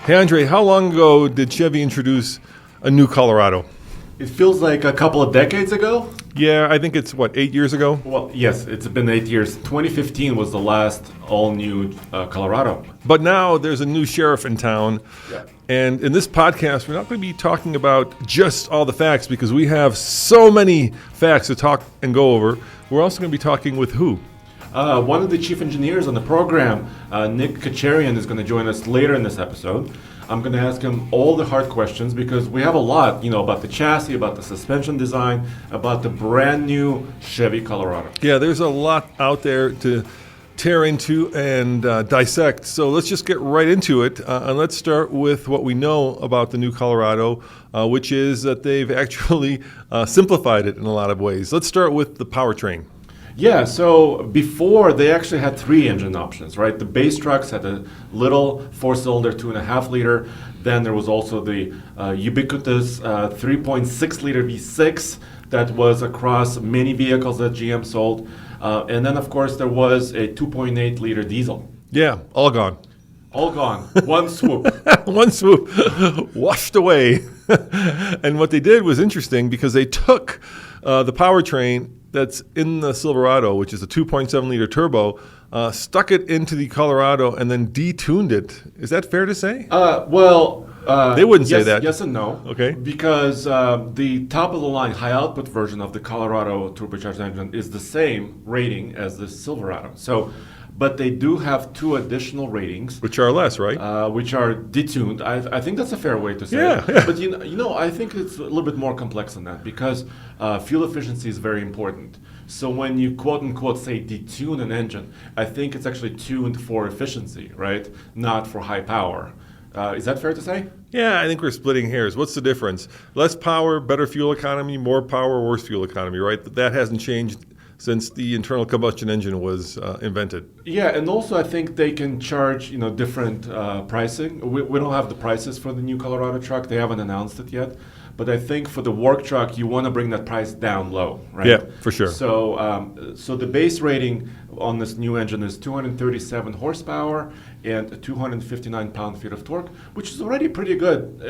Hey, Andre, how long ago did Chevy introduce a new Colorado? It feels like a couple of decades ago. Yeah, I think it's, 8 years ago? Well, yes, it's been 8 years. 2015 was the last all-new Colorado. But now there's a new sheriff in town. Yeah. And in this podcast, we're not going to be talking about just all the facts because we have so many facts to talk and go over. We're also going to be talking with who? One of the chief engineers on the program, Nick Katcherian, is going to join us later in this episode. I'm going to ask him all the hard questions because we have a lot, about the chassis, about the suspension design, about the brand new Chevy Colorado. Yeah, there's a lot out there to tear into and dissect. So let's just get right into it. And let's start with what we know about the new Colorado, which is that they've actually simplified it in a lot of ways. Let's start with the powertrain. Yeah, so before they actually had 3 engine options, right? The base trucks had a little 4-cylinder 2.5 liter. Then there was also the ubiquitous 3.6 liter V6 that was across many vehicles that GM sold. And then, of course, there was a 2.8 liter diesel. Yeah, all gone. All gone. One swoop. One swoop, washed away. And what they did was interesting because they took the powertrain that's in the Silverado, which is a 2.7 liter turbo, stuck it into the Colorado and then detuned it. Is that fair to say? They wouldn't say that. Yes and no. Okay. Because the top of the line high output version of the Colorado turbocharged engine is the same rating as the Silverado. But they do have 2 additional ratings, Which are less, right? which are detuned. I think that's a fair way to say Yeah. it. But I think it's a little bit more complex than that because fuel efficiency is very important. So when you quote unquote say detune an engine, I think it's actually tuned for efficiency, right? Not for high power. Is that fair to say? Yeah, I think we're splitting hairs. What's the difference? Less power, better fuel economy, more power, worse fuel economy, right? That hasn't changed since the internal combustion engine was invented. Yeah, and also I think they can charge different pricing. We don't have the prices for the new Colorado truck. They haven't announced it yet. But I think for the work truck, you want to bring that price down low, right? Yeah, for sure. So the base rating on this new engine is 237 horsepower and 259 pound-feet of torque, which is already pretty good,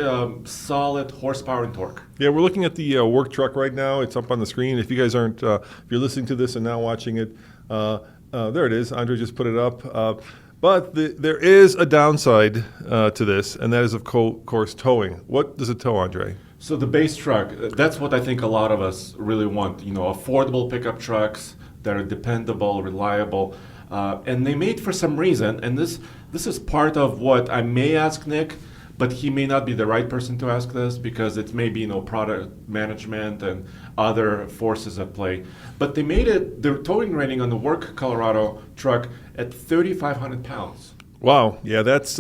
solid horsepower and torque. Yeah, we're looking at the work truck right now. It's up on the screen. If you guys aren't, if you're listening to this and now watching it, there it is. Andre just put it up. But there is a downside to this, and that is, of course, towing. What does it tow, Andre? So the base truck, that's what I think a lot of us really want. Affordable pickup trucks that are dependable, reliable, and they made for some reason. And this is part of what I may ask Nick, but he may not be the right person to ask this because it may be product management and other forces at play. But they made the towing rating on the work Colorado truck at 3,500 pounds. Wow. Yeah, that's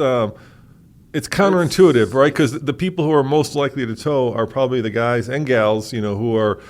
it's counterintuitive, right? Because the people who are most likely to tow are probably the guys and gals, who are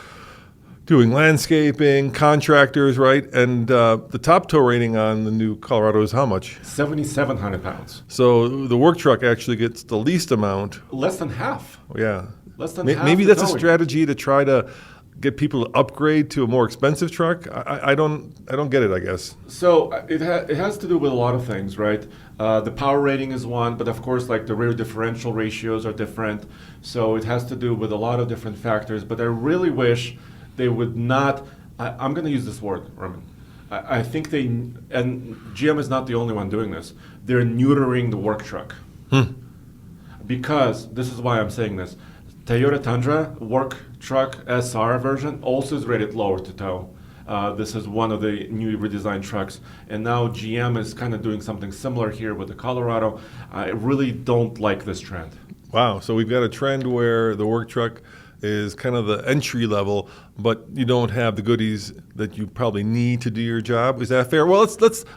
doing landscaping, contractors, right? And the top tow rating on the new Colorado is how much? 7,700 pounds. So the work truck actually gets the least amount. Less than half. Yeah. Less than half. Maybe the that's a towing. strategy to try to get people to upgrade to a more expensive truck. I don't get it, I guess. So it has to do with a lot of things, right? The power rating is one, but of course, like the rear differential ratios are different. So it has to do with a lot of different factors. But I really wish they would not. I'm going to use this word, Roman. I think and GM is not the only one doing this. They're neutering the work truck. Because this is why I'm saying this. Toyota Tundra work truck SR version also is rated lower to tow. This is one of the new redesigned trucks. And now GM is kind of doing something similar here with the Colorado. I really don't like this trend. Wow. So we've got a trend where the work truck is kind of the entry level, but you don't have the goodies that you probably need to do your job. Is that fair? Well,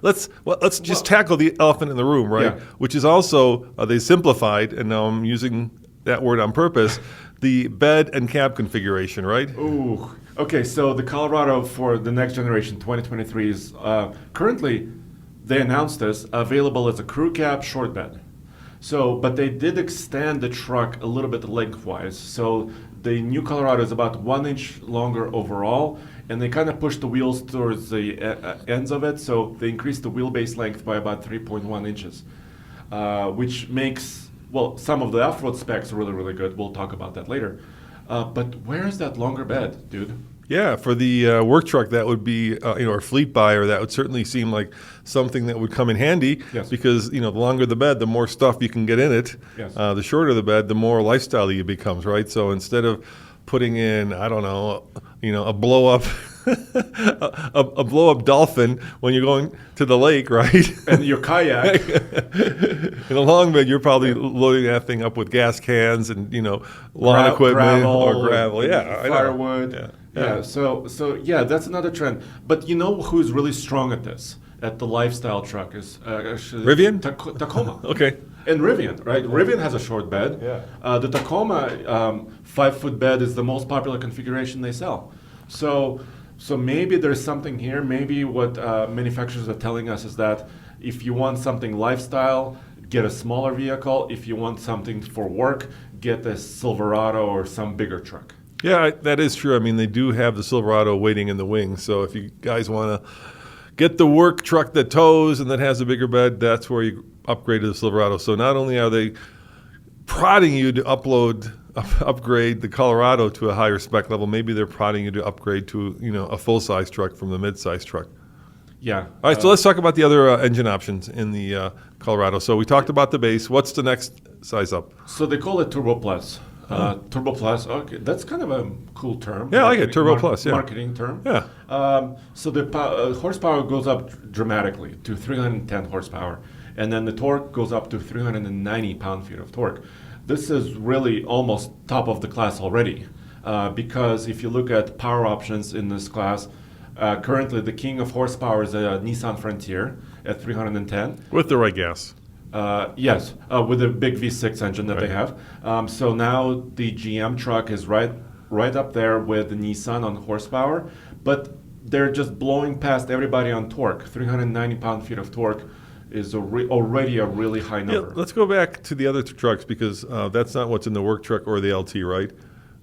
let's just tackle the elephant in the room, right? Yeah. Which is also they simplified, and now I'm using that word on purpose, the bed and cab configuration, right? Ooh. Okay, so the Colorado for the next generation, 2023, is currently, they announced this, available as a crew cab short bed. But they did extend the truck a little bit lengthwise. So the new Colorado is about 1 inch longer overall, and they kind of pushed the wheels towards the ends of it. So they increased the wheelbase length by about 3.1 inches, which makes well, some of the off-road specs are really, really good. We'll talk about that later. But where is that longer bed, dude? Yeah, for the work truck, that would be, or fleet buyer, that would certainly seem like something that would come in handy. Yes. Because, the longer the bed, the more stuff you can get in it. Yes. The shorter the bed, the more lifestyle it becomes, right? So instead of putting in, I don't know, a blow up, a blow up dolphin when you're going to the lake, right? And your kayak. In a long bed, you're probably loading that thing up with gas cans and lawn equipment or gravel. Yeah, I know. Firewood. Yeah. So that's another trend. But you know who's really strong at this? At the lifestyle truck is actually Rivian? Tacoma. Okay. And Rivian, right? Rivian has a short bed. Yeah. The Tacoma 5-foot bed is the most popular configuration they sell. So maybe there's something here. Maybe what manufacturers are telling us is that if you want something lifestyle, get a smaller vehicle. If you want something for work, get a Silverado or some bigger truck. Yeah, that is true. I mean, they do have the Silverado waiting in the wings. So if you guys want to get the work truck that tows and that has a bigger bed, that's where you upgrade to the Silverado. So not only are they prodding you to upgrade the Colorado to a higher spec level, maybe they're prodding you to upgrade to a full-size truck from the mid-size truck. Yeah. All right, so let's talk about the other engine options in the Colorado. So we talked about the base. What's the next size up? So they call it Turbo Plus. Turbo Plus, okay, that's kind of a cool term. Yeah, I like it, Turbo Plus, yeah. Marketing term. Yeah. So the horsepower goes up dramatically to 310 horsepower, and then the torque goes up to 390 pound-feet of torque. This is really almost top of the class already, because if you look at power options in this class, currently the king of horsepower is a Nissan Frontier at 310. With the right gas. Yes, with a big V6 engine that they have. So now the GM truck is right up there with the Nissan on horsepower, but they're just blowing past everybody on torque. 390 pound-feet of torque is already a really high number. Yeah, let's go back to the other trucks because that's not what's in the work truck or the LT, right?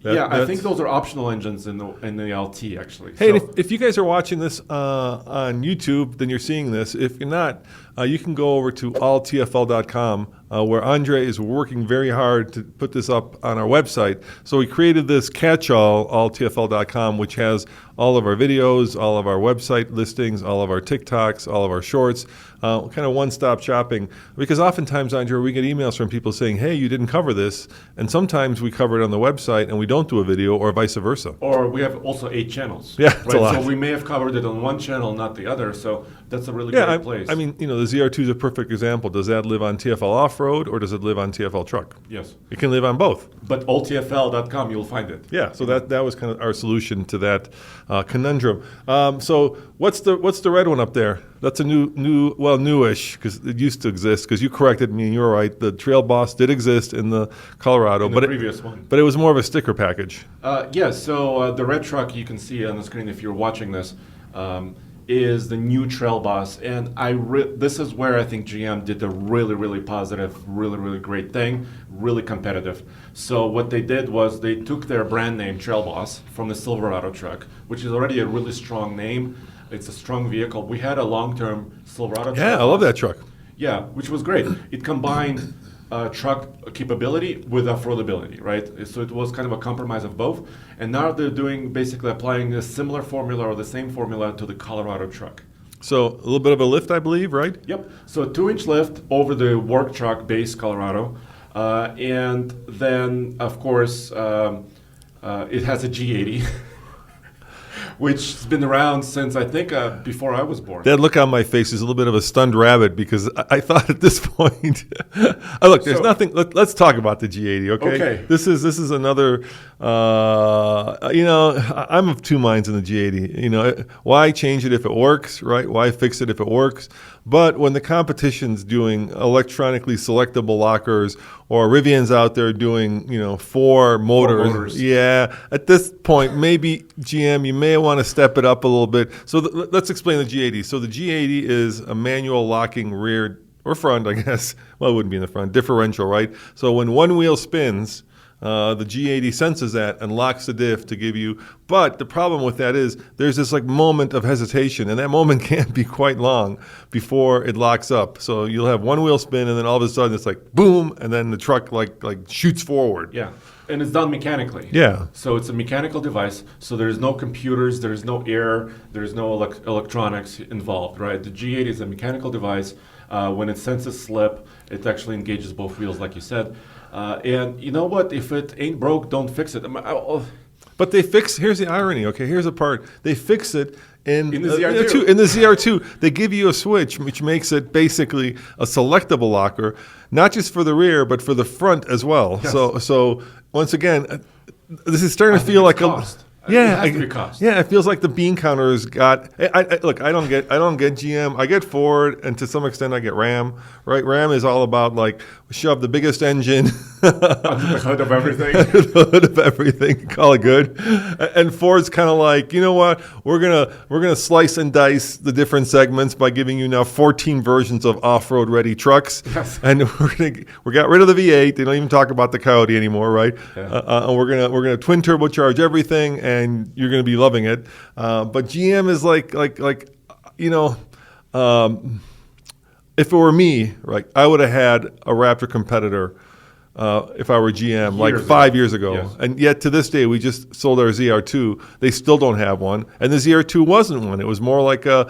I think those are optional engines in the LT, actually. Hey, so, if you guys are watching this on YouTube, then you're seeing this. If you're not, you can go over to alltfl.com, where Andre is working very hard to put this up on our website. So we created this catch-all, alltfl.com, which has all of our videos, all of our website listings, all of our TikToks, all of our shorts, kind of one-stop shopping. Because oftentimes, Andre, we get emails from people saying, hey, you didn't cover this. And sometimes we cover it on the website and we don't do a video, or vice versa. Or we have also 8 channels. Yeah, that's a lot. So we may have covered it on one channel, not the other. So that's a really great place. I mean, the ZR2 is a perfect example. Does that live on TFL off-road or does it live on TFL truck? Yes. It can live on both. But alltfl.com, you'll find it. Yeah, so that was kind of our solution to that conundrum. So what's the red one up there? That's a newish, because it used to exist, because you corrected me and you were right. The Trail Boss did exist in the Colorado. In the previous one. But it was more of a sticker package. Yes, so the red truck you can see on the screen if you're watching this is the new Trail Boss. And this is where I think GM did a really, really positive, really, really great thing, really competitive. So what they did was they took their brand name, Trail Boss, from the Silverado truck, which is already a really strong name. It's a strong vehicle. We had a long-term Silverado truck. Yeah, I love that truck. Yeah, which was great. It combined truck capability with affordability, right? So it was kind of a compromise of both. And now they're basically applying a similar formula or the same formula to the Colorado truck. So a little bit of a lift, I believe, right? Yep. So a 2-inch lift over the work truck base Colorado. And then, of course, it has a G80. Which has been around since, I think, before I was born. That look on my face is a little bit of a stunned rabbit, because I thought at this point, look, there's nothing. Let's talk about the G80, okay? Okay. This is another. I'm of two minds in the G80. Why change it if it works, right? Why fix it if it works? But when the competition's doing electronically selectable lockers, or Rivian's out there doing, 4 motors. Yeah, at this point, maybe GM, you may want to step it up a little bit. So let's explain the G80. So the G80 is a manual locking rear or front, I guess. Well, it wouldn't be in the front. Differential, right? So when one wheel spins, The G80 senses that and locks the diff to give you. But the problem with that is there's this like moment of hesitation, and that moment can be quite long before it locks up. So you'll have one wheel spin, and then all of a sudden it's like boom, and then the truck like shoots forward. Yeah, and it's done mechanically. Yeah. So it's a mechanical device. So there's no computers, there's no air, there's no electronics involved, right? The G80 is a mechanical device. When it senses slip, it actually engages both wheels, like you said. And you know what? If it ain't broke, don't fix it. But they fix. Here's the irony. Okay, here's the part. They fix it in the ZR2. In the ZR2, they give you a switch which makes it basically a selectable locker, not just for the rear but for the front as well. Yes. So once again, this is starting to feel like cost. Yeah, it has to be cost. Yeah, it feels like the bean counter's got. Look, I don't get GM. I get Ford, and to some extent, I get Ram. Right, Ram is all about like shove the biggest engine under the hood of everything. under the hood of everything, call it good. And Ford's kind of like, you know what? We're gonna slice and dice the different segments by giving you now 14 versions of off-road ready trucks. Yes. And we got rid of the V8. They don't even talk about the Coyote anymore, right? Yeah. And we're gonna twin turbocharge everything, and you're gonna be loving it. But GM is like you know. If it were me, right, I would have had a Raptor competitor if I were GM like 5 years ago. Yes. And yet to this day, we just sold our ZR2. They still don't have one. And the ZR2 wasn't one. It was more like a,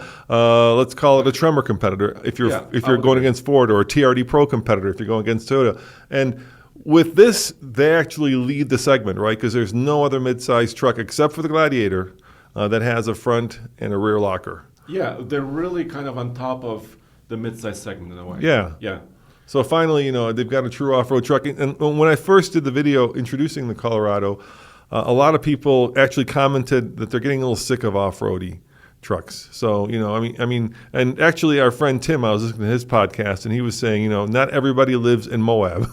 let's call it a Tremor competitor if you're going against Ford, or a TRD Pro competitor if you're going against Toyota. And with this, they actually lead the segment, right? Because there's no other mid-sized truck except for the Gladiator that has a front and a rear locker. Yeah, they're really kind of on top of the mid-size segment in a way. Yeah. Yeah. So finally, they've got a true off-road truck. And when I first did the video introducing the Colorado, a lot of people actually commented that they're getting a little sick of off-roady trucks. So, I mean, and actually our friend Tim, I was listening to his podcast, and he was saying, not everybody lives in Moab.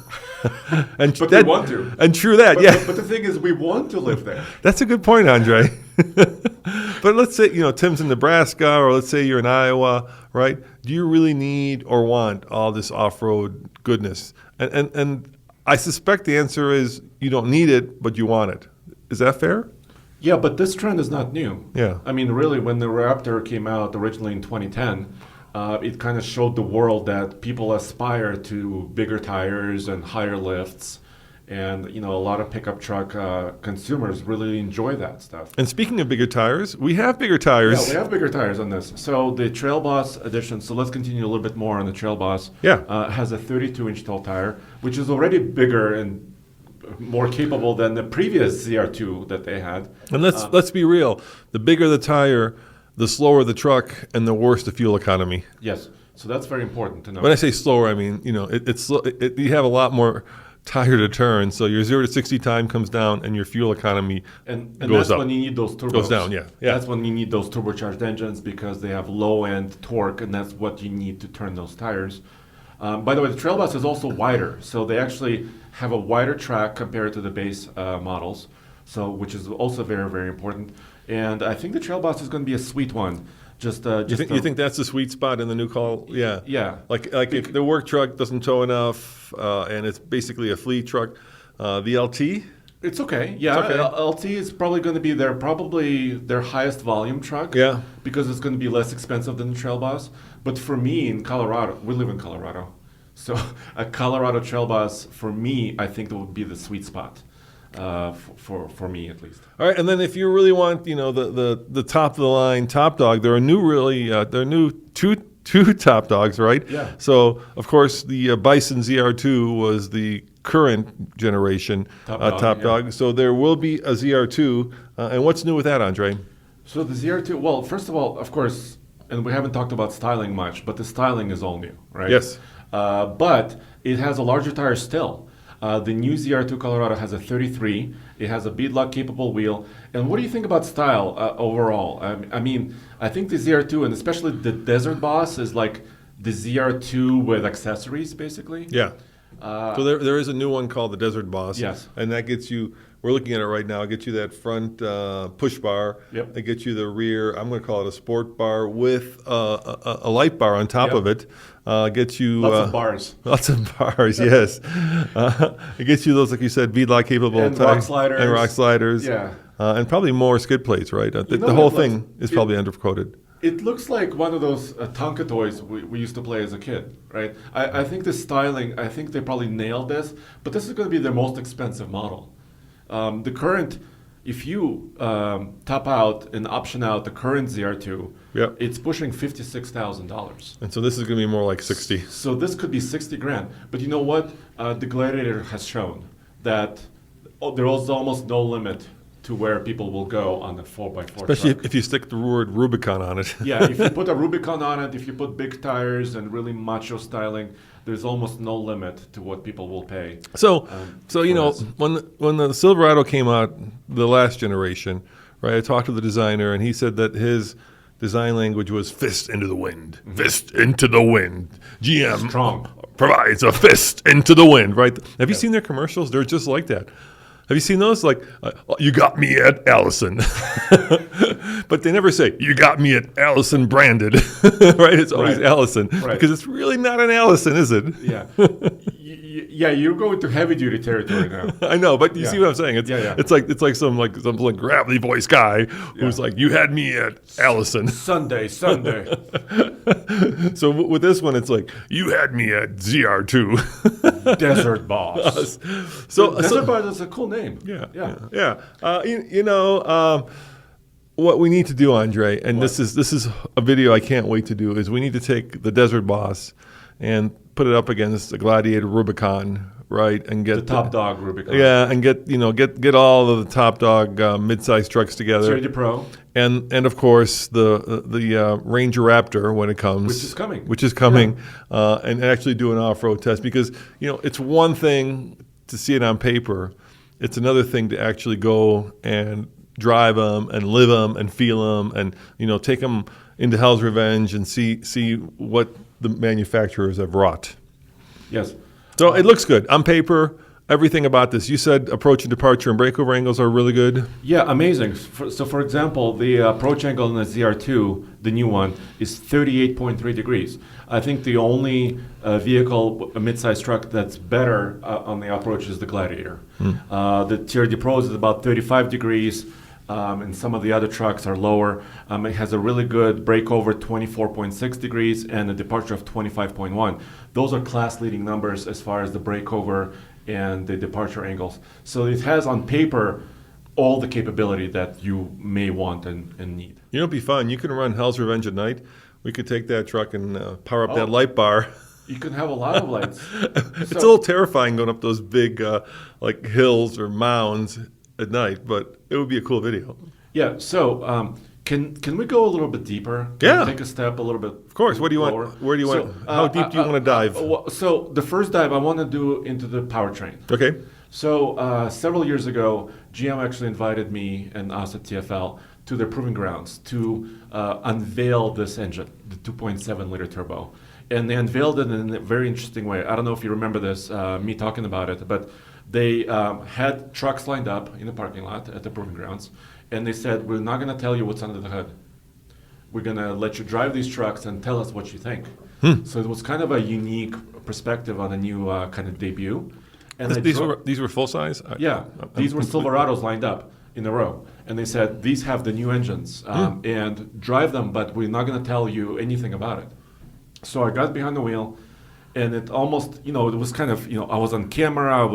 But they want to. And true that, But the thing is, we want to live there. That's a good point, Andre. But let's say, Tim's in Nebraska, or let's say you're in Iowa, right? Do you really need or want all this off-road goodness? And I suspect the answer is you don't need it, but you want it. Is that fair? Yeah, but this trend is not new. Yeah. I mean, really, when the Raptor came out originally in 2010, it kind of showed the world that people aspire to bigger tires and higher lifts. And, a lot of pickup truck consumers really enjoy that stuff. And speaking of bigger tires, we have bigger tires. Yeah, we have bigger tires on this. So the Trail Boss edition, so let's continue a little bit more on the Trail Boss. Yeah. Has a 32-inch tall tire, which is already bigger and more capable than the previous ZR2 that they had. And let's be real. The bigger the tire, the slower the truck, and the worse the fuel economy. Yes. So that's very important to know. When I say slower, I mean, you have a lot more tire to turn, so your 0 to 60 time comes down, and your fuel economy and goes that's up. when you need those turbos. Goes down, yeah. That's when you need those turbocharged engines, because they have low-end torque, and that's what you need to turn those tires. By the way, the Trail Boss is also wider, so they actually have a wider track compared to the base models, which is also very, very important. And I think the Trail Boss is going to be a sweet one. You think that's the sweet spot in the new call? Yeah. Yeah. Like if the work truck doesn't tow enough, and it's basically a fleet truck, the LT. It's okay. Yeah, it's okay. LT is probably going to be their highest volume truck. Yeah. Because it's going to be less expensive than the Trail Boss. But for me in Colorado, we live in Colorado, so a Colorado Trail Boss for me, I think that would be the sweet spot. For me at least. All right, and then if you really want, the top of the line top dog, there are new two top dogs, right? Yeah. So of course the Bison ZR2 was the current generation top dog. So there will be a ZR2, and what's new with that, Andre? So the ZR2, well, first of all, of course, and we haven't talked about styling much, but the styling is all new, right? Yes. But it has a larger tire still. The new ZR2 Colorado has a 33. It has a beadlock capable wheel. And what do you think about style overall? I mean, I think the ZR2, and especially the Desert Boss, is like the ZR2 with accessories, basically. Yeah. So there is a new one called the Desert Boss. Yes. And that gets you we're looking at it right now. It gets you that front push bar. Yep. It gets you the rear, I'm going to call it a sport bar with a light bar on top Yep. of it. Gets you Lots of bars. Lots of bars, yes. It gets you those, like you said, bead-lock capable. And rock sliders. And rock sliders. Yeah. And probably more skid plates, right? know The whole what it thing looks- is probably undercoated. It looks like one of those Tonka toys we used to play as a kid, right? I think the styling, I think they probably nailed this, but this is going to be their most expensive model. The current, if you top out and option out the current ZR2, Yep. it's pushing $56,000. And so this is going to be more like 60. So this could be 60 grand. But you know what? The Gladiator has shown that there is almost no limit to where people will go on the 4x4 Especially truck. if you stick the word Rubicon on it. Yeah, if you put a Rubicon on it, if you put big tires and really macho styling, there's almost no limit to what people will pay. So you know, this. when the Silverado came out, the last generation, right? I talked to the designer, and he said that his design language was fist into the wind. Fist into the wind. GM Strong. provides a fist into the wind, right? Have you seen their commercials? They're just like that. Have you seen those? Like, you got me at Allison. But they never say, you got me at Allison branded, right? It's always Right. Allison. Right. Because it's really not an Allison, is it? Yeah. Yeah, you're going to heavy duty territory now. I know, but you Yeah. see what I'm saying? It's, Yeah. it's like some gravelly voice guy who's Yeah. like, you had me at Allison. Sunday. So with this one, it's like, you had me at ZR2. Desert Boss. So Desert Boss is a cool name. Yeah. What we need to do, Andre, and this is a video I can't wait to do, is we need to take the Desert Boss and put it up against the Gladiator Rubicon, right? And get The top dog Rubicon. Yeah, and get all of the top dog mid-sized trucks together. Chevy Pro. And of course the Ranger Raptor when it comes, Which is coming. and actually do an off-road test, because it's one thing to see it on paper, it's another thing to actually go and drive them and live them and feel them, and take them into Hell's Revenge and see what the manufacturers have wrought. Yes. So it looks good on paper. Everything about this. You said approach and departure and breakover angles are really good. Yeah, amazing. So, for example, the approach angle in the ZR2, the new one, is 38.3 degrees. I think the only vehicle, a mid-sized truck, that's better on the approach is the Gladiator. The TRD Pro is about 35 degrees, and some of the other trucks are lower. It has a really good breakover, 24.6 degrees, and a departure of 25.1. Those are class-leading numbers as far as the breakover and the departure angles. So it has on paper all the capability that you may want and need. It'd be fun. You can run Hell's Revenge at night. We could take that truck and power up that Oh. light bar. You can have a lot of lights. It's a little terrifying going up those big like hills or mounds at night, but it would be a cool video. Yeah, so can we go a little bit deeper? Can Yeah. we take a step a little bit? Of course. What do you lower? want? Where do you So, want? How deep do you want to dive? So the first dive I want to do into the powertrain. Okay. So several years ago, GM actually invited me and us at TFL to their proving grounds to unveil this engine, the 2.7 liter turbo. And they unveiled it in a very interesting way. I don't know if you remember this, me talking about it, but they had trucks lined up in the parking lot at the proving grounds, and they said, we're not going to tell you what's under the hood. We're going to let you drive these trucks and tell us what you think. So it was kind of a unique perspective on a new kind of debut. And I drove- These were full size. yeah, these were Silverados lined up in a row, and they said these have the new engines and drive them, but we're not going to tell you anything about it. So I got behind the wheel, and it almost, it was kind of, I was on camera.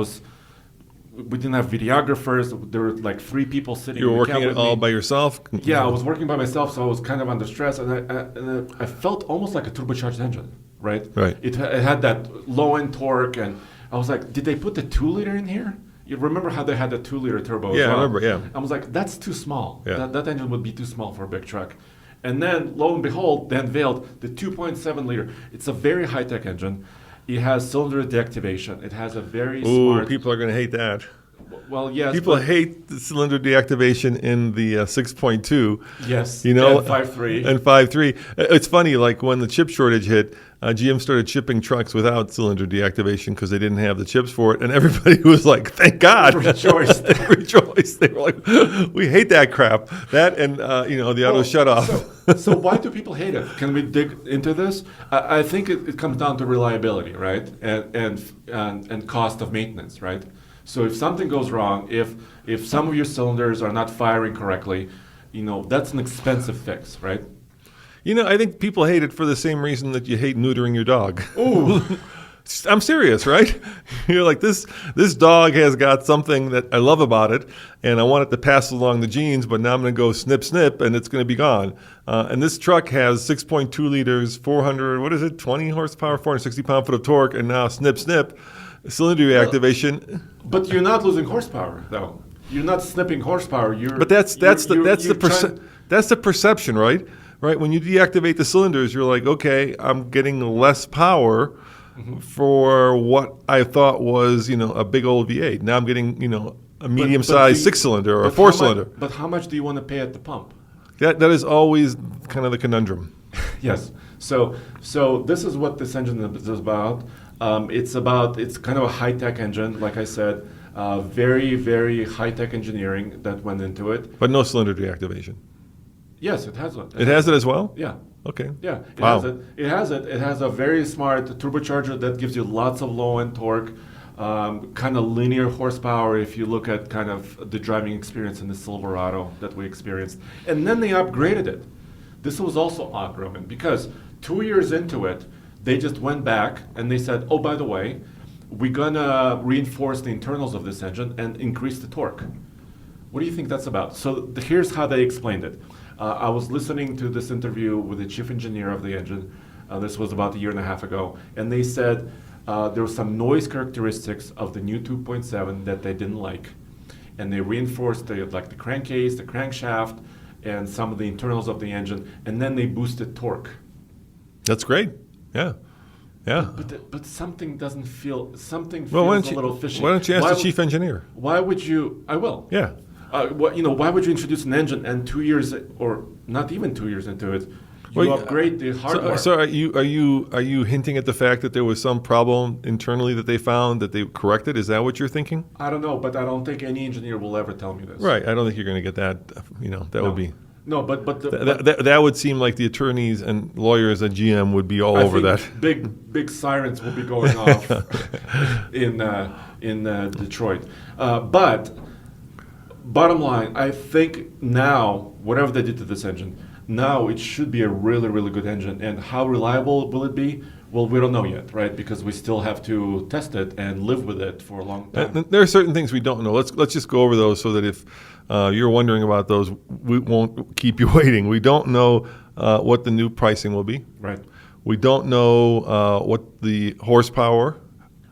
We didn't have videographers. There were like 3 people sitting. You were in the working cab it with all me. by yourself. Yeah, I was working by myself, so I was kind of under stress, and I felt almost like a turbocharged engine, right? Right. It had that low end torque, and I was like, did they put the 2-liter in here? You remember how they had the 2-liter turbo? Yeah, as well? I remember. Yeah. I was like, that's too small. Yeah. That engine would be too small for a big truck. And then, lo and behold, they unveiled the 2.7 liter. It's a very high tech engine. It has cylinder deactivation. It has a very Ooh, smart. people are going to hate that. Well, yes. People but- hate the cylinder deactivation in the 6.2. Yes. You know, and 5.3. and 5.3. It's funny, like when the chip shortage hit, GM started shipping trucks without cylinder deactivation because they didn't have the chips for it, and everybody was like, "Thank God!" Rejoiced. They rejoiced. They were like, "We hate that crap." That and the auto shut off. So why do people hate it? Can we dig into this? I think it comes down to reliability, right, and cost of maintenance, right. So if something goes wrong, if some of your cylinders are not firing correctly, that's an expensive fix, right? I think people hate it for the same reason that you hate neutering your dog. Ooh. I'm serious, right? You're like, this dog has got something that I love about it, and I want it to pass along the genes, but now I'm going to go snip, snip, and it's going to be gone. And this truck has 6.2 liters, 20 horsepower, 460 pound-foot of torque, and now snip, snip, cylinder reactivation. But you're not losing horsepower, though. You're not snipping horsepower. But that's the perception, right? Right, when you deactivate the cylinders, you're like, okay, I'm getting less power for what I thought was, a big old V8. Now I'm getting, a medium-sized six-cylinder or a four-cylinder. But how much do you want to pay at the pump? That is always kind of the conundrum. Yes. So this is what this engine is about. It's kind of a high-tech engine, like I said. Very, very high-tech engineering that went into it. But no cylinder deactivation. Yes, it has one. It has it as well? Yeah. Okay. Yeah, it Wow. has it. It has it. It has a very smart turbocharger that gives you lots of low-end torque, kind of linear horsepower if you look at kind of the driving experience in the Silverado that we experienced. And then they upgraded it. This was also odd, Roman, because 2 years into it, they just went back and they said, oh, by the way, we're going to reinforce the internals of this engine and increase the torque. What do you think that's about? So here's how they explained it. I was listening to this interview with the chief engineer of the engine. This was about a year and a half ago. And they said there were some noise characteristics of the new 2.7 that they didn't like. And they reinforced the crankcase, the crankshaft, and some of the internals of the engine. And then they boosted torque. That's great. Yeah. Yeah. But something doesn't feel, something feels Well, a little fishy. why don't you ask the chief engineer? Why would you, I will. Yeah. Why would you introduce an engine and 2 years, or not even 2 years into it, you upgrade the hardware? So are you hinting at the fact that there was some problem internally that they found that they corrected? Is that what you're thinking? I don't know, but I don't think any engineer will ever tell me this. Right. I don't think you're going to get that. That would be. No, but that would seem like the attorneys and lawyers at GM would be all over that. Big sirens will be going off in Detroit. But bottom line, I think now, whatever they did to this engine, now it should be a really, really good engine. And how reliable will it be? Well, we don't know yet, right? Because we still have to test it and live with it for a long time. There are certain things we don't know. Let's just go over those so that if you're wondering about those, we won't keep you waiting. We don't know what the new pricing will be. Right. We don't know what the horsepower.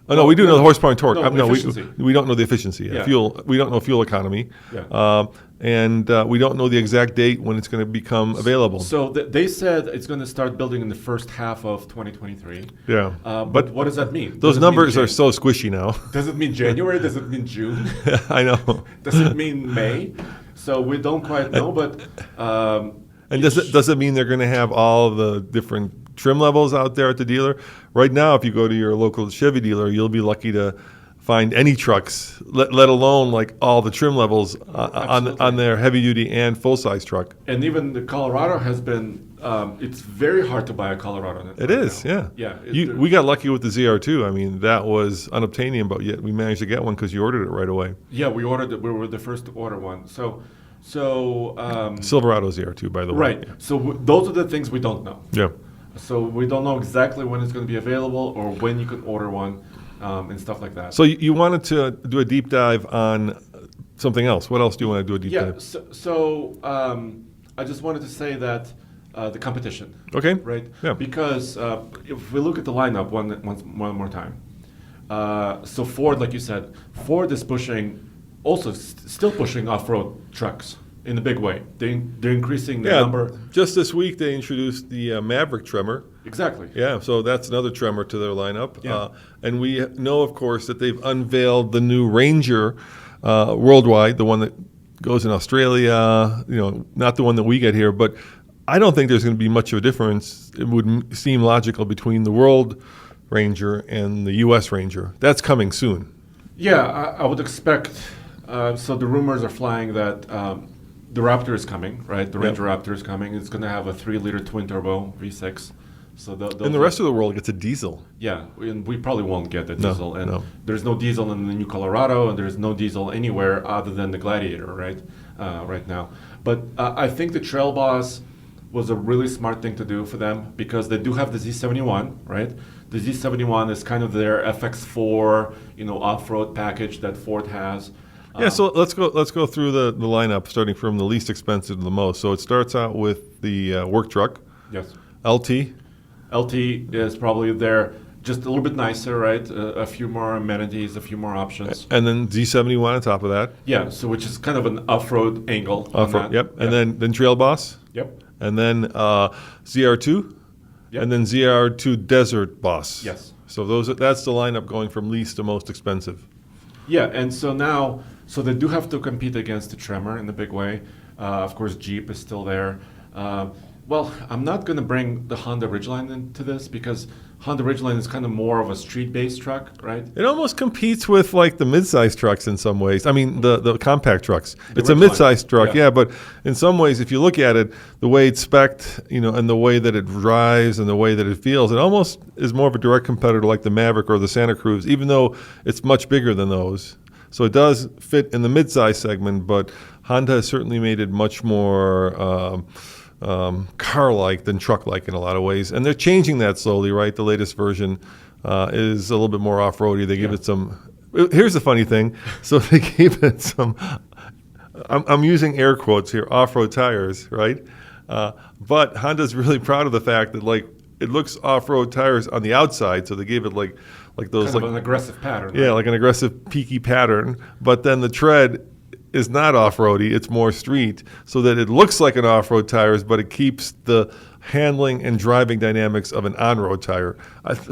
No, we do know the horsepower and torque. We don't know the efficiency. Yeah. Fuel. We don't know fuel economy. Yeah. And we don't know the exact date when it's going to become available. So they said it's going to start building in the first half of 2023. Yeah. But what does that mean? Those numbers are so squishy now. Does it mean January? Does it mean June? I know. Does it mean May? So we don't quite know, but... and does it mean they're going to have all the different trim levels out there at the dealer? Right now, if you go to your local Chevy dealer, you'll be lucky to find any trucks, let alone like all the trim levels on their heavy duty and full size truck. And even the Colorado has been. It's very hard to buy a Colorado. It is, now. yeah. Yeah. We got lucky with the ZR2. I mean, that was unobtainium, but yet we managed to get one because you ordered it right away. Yeah, we ordered it. We were the first to order one. So Silverado ZR2, by the way. Right. Yeah. So those are the things we don't know. Yeah. So we don't know exactly when it's going to be available or when you can order one. And stuff like that. So you wanted to do a deep dive on something else. What else do you want to do a deep dive? So I just wanted to say that the competition. Okay. Right? Yeah. Because if we look at the lineup one more time. So Ford, like you said, Ford is still pushing off-road trucks in a big way. They're increasing the number. Just this week they introduced the Maverick Tremor. Exactly. Yeah, so that's another Tremor to their lineup. Yeah. And we know, of course, that they've unveiled the new Ranger worldwide, the one that goes in Australia, not the one that we get here. But I don't think there's going to be much of a difference. It would seem logical between the World Ranger and the U.S. Ranger. That's coming soon. Yeah, I would expect. So the rumors are flying that the Raptor is coming, right? The Ranger Raptor is coming. It's going to have a 3-liter twin-turbo V6. So and the rest of the world gets a diesel. Yeah, and we probably won't get the diesel. And no. There's no diesel in the New Colorado, and there's no diesel anywhere other than the Gladiator, right? Right now. But I think the Trail Boss was a really smart thing to do for them because they do have the Z71, right? The Z71 is kind of their FX4, off-road package that Ford has. Yeah, so let's go through the lineup, starting from the least expensive to the most. So it starts out with the work truck. Yes. LT. LT is probably there, just a little bit nicer, right? A few more amenities, a few more options. And then Z71 on top of that. Yeah, so which is kind of an off-road angle. Off-road, yep. And then Trail Boss. Yep. And then ZR2. Yep. And then ZR2 Desert Boss. Yes. So that's the lineup going from least to most expensive. Yeah, and so now, they do have to compete against the Tremor in a big way. Of course, Jeep is still there. Well, I'm not going to bring the Honda Ridgeline into this because Honda Ridgeline is kind of more of a street-based truck, right? It almost competes with like the mid-size trucks in some ways. I mean, the compact trucks. It's a Ridgeline. mid-size truck, yeah, but in some ways, if you look at it, the way it's spec'd, and the way that it drives and the way that it feels, it almost is more of a direct competitor like the Maverick or the Santa Cruz, even though it's much bigger than those. So it does fit in the mid-size segment, but Honda has certainly made it much more car-like than truck-like in a lot of ways. And they're changing that slowly, right? The latest version is a little bit more off-roady. They give it some... Here's the funny thing. So they gave it some... I'm using air quotes here, off-road tires, right? But Honda's really proud of the fact that, it looks off-road tires on the outside, so they gave it like those... Kind of an aggressive pattern. Yeah, right? like an aggressive, peaky pattern. But then the tread is not off-roady, it's more street, so that it looks like an off-road tires, but it keeps the handling and driving dynamics of an on-road tire.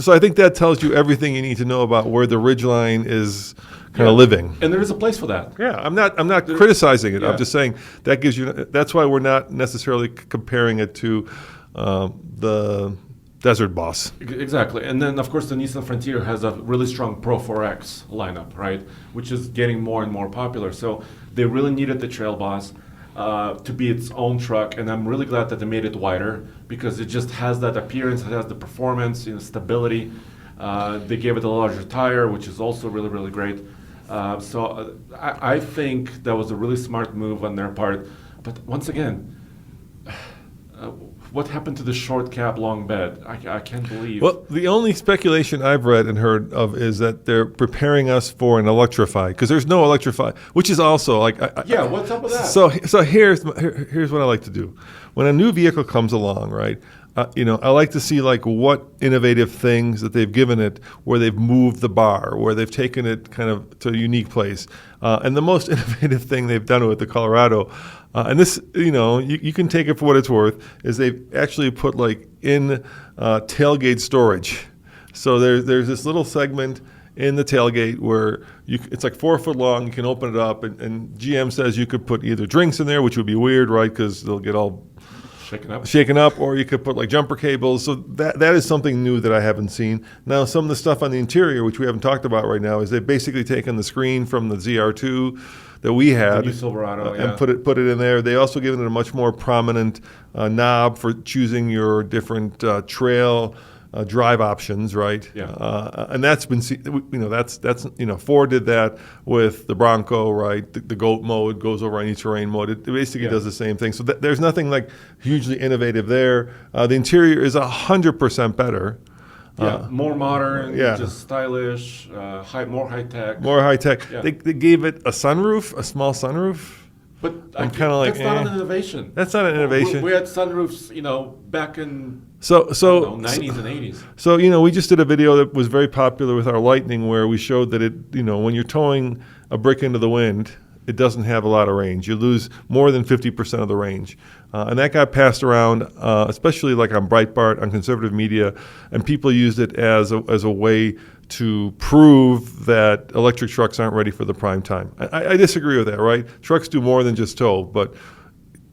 So I think that tells you everything you need to know about where the Ridgeline is kind of living. And there is a place for that. Yeah, I'm not criticizing it. Yeah. I'm just saying that gives you. That's why we're not necessarily comparing it to the Desert Boss. Exactly. And then, of course, the Nissan Frontier has a really strong Pro 4X lineup, right? Which is getting more and more popular. So they really needed the Trail Boss to be its own truck. And I'm really glad that they made it wider because it just has that appearance, it has the performance, stability. They gave it a larger tire, which is also really, really great. So I think that was a really smart move on their part. But once again, what happened to the short cab, long bed? I can't believe. Well, the only speculation I've read and heard of is that they're preparing us for an electrified, because there's no electrified, which is also like... what's up with that? So here's what I like to do. When a new vehicle comes along, right, I like to see what innovative things that they've given it, where they've moved the bar, where they've taken it kind of to a unique place. And the most innovative thing they've done with the Colorado, and this, you can take it for what it's worth, is they've actually put in tailgate storage. So there's this little segment in the tailgate where it's 4 foot long. You can open it up, and GM says you could put either drinks in there, which would be weird, right? Because they'll get all shaken up, or you could put jumper cables. So that is something new that I haven't seen. Now, some of the stuff on the interior, which we haven't talked about right now, is they've basically taken the screen from the ZR2 that we had, the new Silverado, and put it in there. They also given it a much more prominent knob for choosing your different trail drive options, right? Yeah. And that's been, Ford did that with the Bronco, right? The GOAT mode goes over any terrain mode. It basically does the same thing. So there's nothing hugely innovative there. The interior is 100% better. More modern, just stylish, more high tech. More high tech. Yeah. They gave it a sunroof, a small sunroof. But I'm kind of that's not an innovation. That's not an innovation. We had sunroofs, back in So 90s and 80s. So we just did a video that was very popular with our Lightning, where we showed that it, when you're towing a brick into the wind, it doesn't have a lot of range. You lose more than 50% of the range. And that got passed around, especially on Breitbart, on conservative media, and people used it as a way to prove that electric trucks aren't ready for the prime time. I disagree with that, right? Trucks do more than just tow, but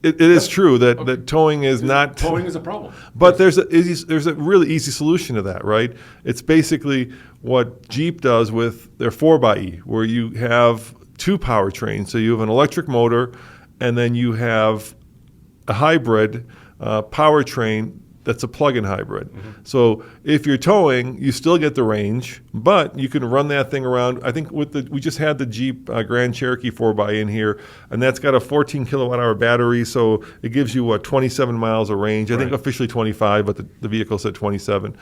it is true that towing is not... Towing is a problem. But there's a really easy solution to that, right? It's basically what Jeep does with their 4xe, where you have two powertrains. So you have an electric motor, and then you have a hybrid powertrain that's a plug-in hybrid. So if you're towing, you still get the range, but you can run that thing around. I think we just had the Jeep Grand Cherokee 4x in here, and that's got a 14 kilowatt hour battery, so it gives you 27 miles of range. I think officially 25, but the vehicle said 27.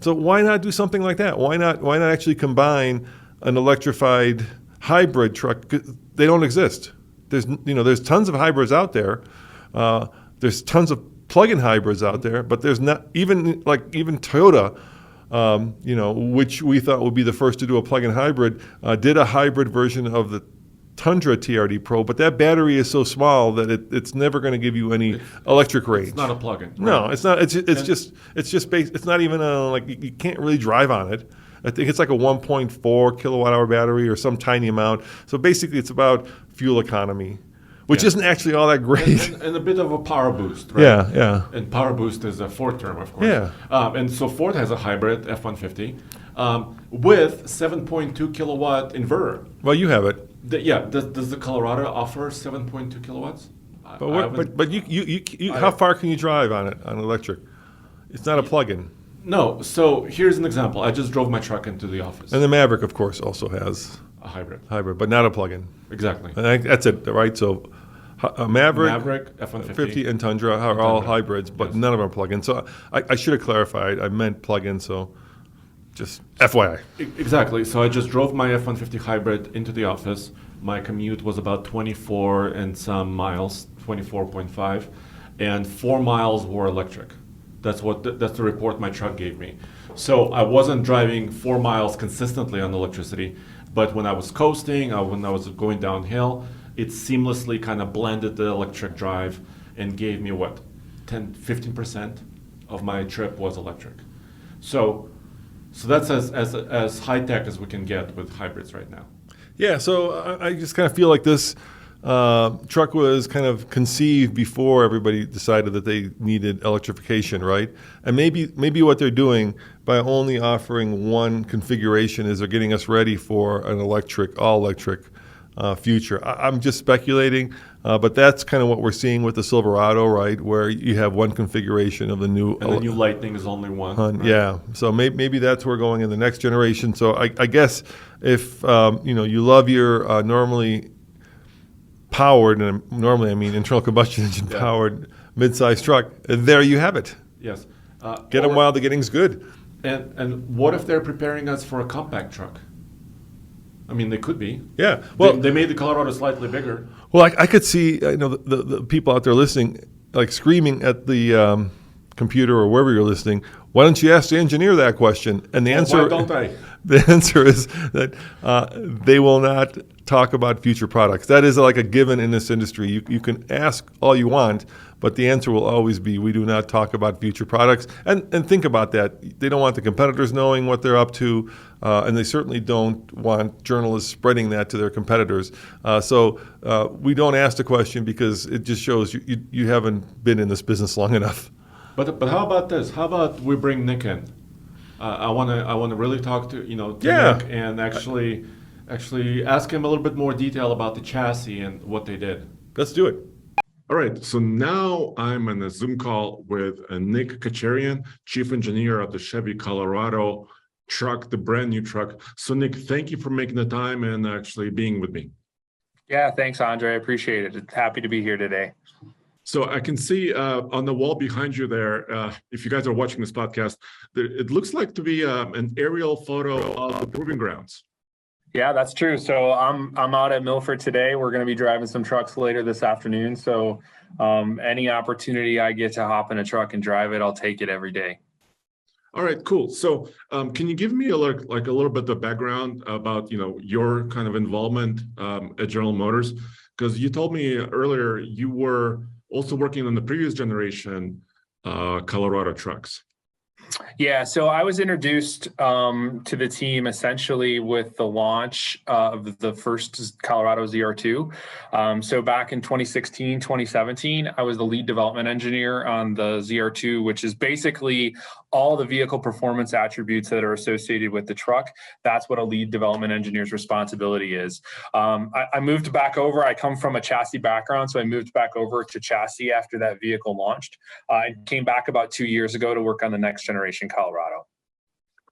So why not do something like that? Why not actually combine an electrified hybrid truck? They don't exist. There's tons of hybrids out there. There's tons of plug-in hybrids out there, but there's not even Toyota, which we thought would be the first to do a plug-in hybrid, did a hybrid version of the Tundra TRD Pro, but that battery is so small that it's never going to give you any electric range. It's not a plug-in. Right? No, it's not. It's just based. It's not even you can't really drive on it. I think it's like a 1.4 kilowatt hour battery or some tiny amount. So basically, it's about fuel economy, which isn't actually all that great. And a bit of a power boost, right? Yeah. And power boost is a Ford term, of course. Yeah. And so Ford has a hybrid F-150 with 7.2 kilowatt inverter. Well, you have it. Does the Colorado offer 7.2 kilowatts? But how far can you drive on it on electric? It's not a plug-in. No. So here's an example. I just drove my truck into the office. And the Maverick, of course, also has a hybrid, but not a plug-in. Exactly. And that's it, right? So Maverick, F-150, and Tundra are all hybrids, but none of them are plug-in. So I should have clarified. I meant plug-in, so just FYI. Exactly. So I just drove my F-150 hybrid into the office. My commute was about 24 and some miles, 24.5, and 4 miles were electric. That's the report my truck gave me. So I wasn't driving 4 miles consistently on electricity, but when I was coasting, when I was going downhill, it seamlessly kind of blended the electric drive and gave me 15% of my trip was electric. So that's as high tech as we can get with hybrids right now. Yeah, so I just kind of feel like this truck was kind of conceived before everybody decided that they needed electrification, right? And maybe what they're doing by only offering one configuration is they're getting us ready for an all electric future. I'm just speculating, but that's kind of what we're seeing with the Silverado, right? Where you have one configuration of the new... And the new Lightning is only one. Right? Yeah, so maybe that's where we're going in the next generation. So I guess if you love your normally powered, and normally I mean internal combustion engine powered mid-sized truck, there you have it. Yes. Get them while the getting's good. And what if they're preparing us for a compact truck? I mean, they could be. Yeah. Well, they made the Colorado slightly bigger. Well, I could see the people out there listening like screaming at the computer or wherever you're listening. Why don't you ask the engineer that question? And the answer, why don't I? The answer is that they will not talk about future products. That is like a given in this industry. You can ask all you want, but the answer will always be, we do not talk about future products. And think about that. They don't want the competitors knowing what they're up to, and they certainly don't want journalists spreading that to their competitors. So we don't ask the question because it just shows you haven't been in this business long enough. But how about this? How about we bring Nick in? I want to really talk to Nick and actually ask him a little bit more detail about the chassis and what they did. Let's do it. All right, so now I'm on a Zoom call with Nick Katcherian, Chief Engineer of the Chevy Colorado truck, the brand new truck. So Nick, thank you for making the time and actually being with me. Yeah, thanks, Andre. I appreciate it. Happy to be here today. So I can see on the wall behind you there, if you guys are watching this podcast, it looks like to be an aerial photo of the proving grounds. Yeah, that's true. So I'm out at Milford today. We're going to be driving some trucks later this afternoon. So any opportunity I get to hop in a truck and drive it, I'll take it every day. All right, cool. So can you give me a little bit of background about your kind of involvement at General Motors? Because you told me earlier you were also working on the previous generation Colorado trucks. Yeah, so I was introduced to the team essentially with the launch of the first Colorado ZR2. So back in 2016, 2017, I was the lead development engineer on the ZR2, which is basically all the vehicle performance attributes that are associated with the truck. That's what a lead development engineer's responsibility is. I moved back over. I come from a chassis background, so I moved back over to chassis after that vehicle launched. I came back about 2 years ago to work on the next generation Colorado.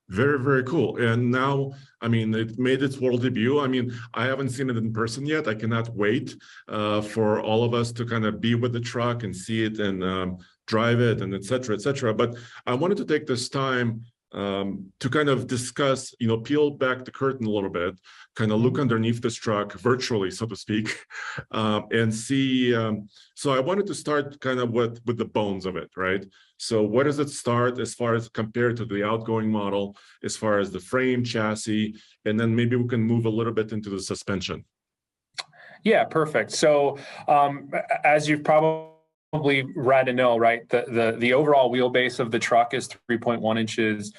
Very, very cool. And now, I mean, it made its world debut. I mean, I haven't seen it in person yet. I cannot wait for all of us to kind of be with the truck and see it and drive it and et cetera, et cetera. But I wanted to take this time to kind of discuss, peel back the curtain a little bit, kind of look underneath this truck virtually, so to speak, and see. So I wanted to start kind of with the bones of it, right? So where does it start as far as compared to the outgoing model, as far as the frame, chassis, and then maybe we can move a little bit into the suspension. Yeah, perfect. So as you've probably read and know, right, the overall wheelbase of the truck is 3.1 inches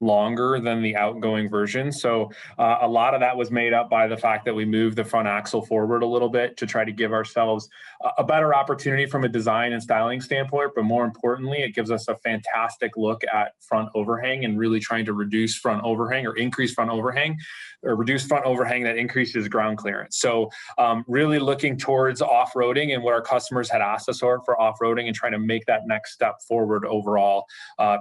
longer than the outgoing version. So a lot of that was made up by the fact that we moved the front axle forward a little bit to try to give ourselves a better opportunity from a design and styling standpoint. But more importantly, it gives us a fantastic look at front overhang and really trying to reduce front overhang or increase front overhang or reduce front overhang that increases ground clearance. So really looking towards off-roading and what our customers had asked us for off-roading and trying to make that next step forward overall,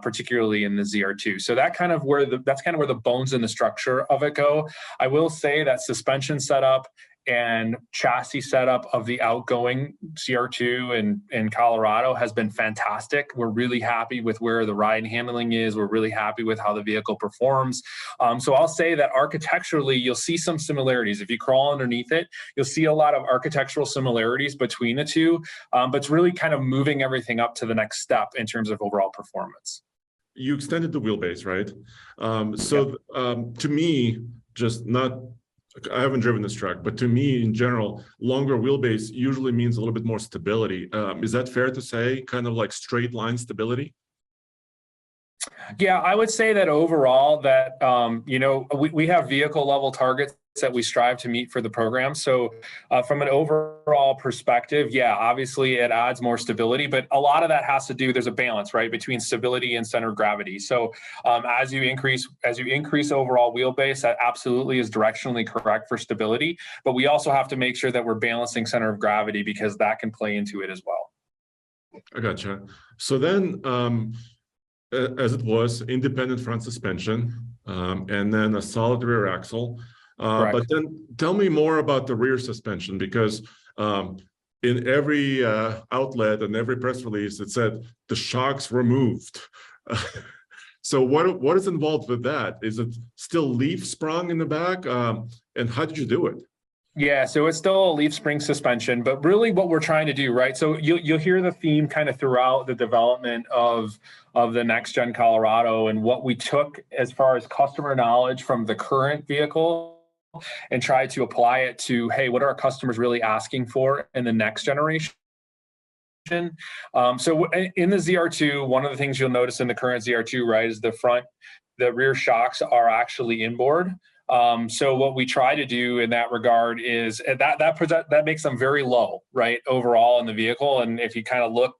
particularly in the ZR2. So that's kind of where the bones and the structure of it go. I will say that suspension setup and chassis setup of the outgoing ZR2 in Colorado has been fantastic. We're really happy with where the ride and handling is. We're really happy with how the vehicle performs. So I'll say that architecturally, you'll see some similarities. If you crawl underneath it, you'll see a lot of architectural similarities between the two, but it's really kind of moving everything up to the next step in terms of overall performance. You extended the wheelbase, right? To me, I haven't driven this truck, but to me, in general, longer wheelbase usually means a little bit more stability. Is that fair to say? Kind of like straight line stability? Yeah, I would say that overall that, we have vehicle level targets that we strive to meet for the program. So from an overall perspective, yeah, obviously it adds more stability, but a lot of that has to do, there's a balance, right, between stability and center of gravity. So as you increase overall wheelbase, that absolutely is directionally correct for stability, but we also have to make sure that we're balancing center of gravity because that can play into it as well. I gotcha. So then, as it was, independent front suspension, and then a solid rear axle. But then tell me more about the rear suspension, because in every outlet and every press release, it said the shocks removed. So what is involved with that? Is it still leaf sprung in the back? And how did you do it? Yeah, so it's still a leaf spring suspension, but really what we're trying to do, right? So you'll hear the theme kind of throughout the development of the next gen Colorado and what we took as far as customer knowledge from the current vehicle and try to apply it to, hey, what are our customers really asking for in the next generation? So in the ZR2, one of the things you'll notice in the current ZR2, right, is the rear shocks are actually inboard. So what we try to do in that regard is that makes them very low, right, overall in the vehicle. And if you kind of look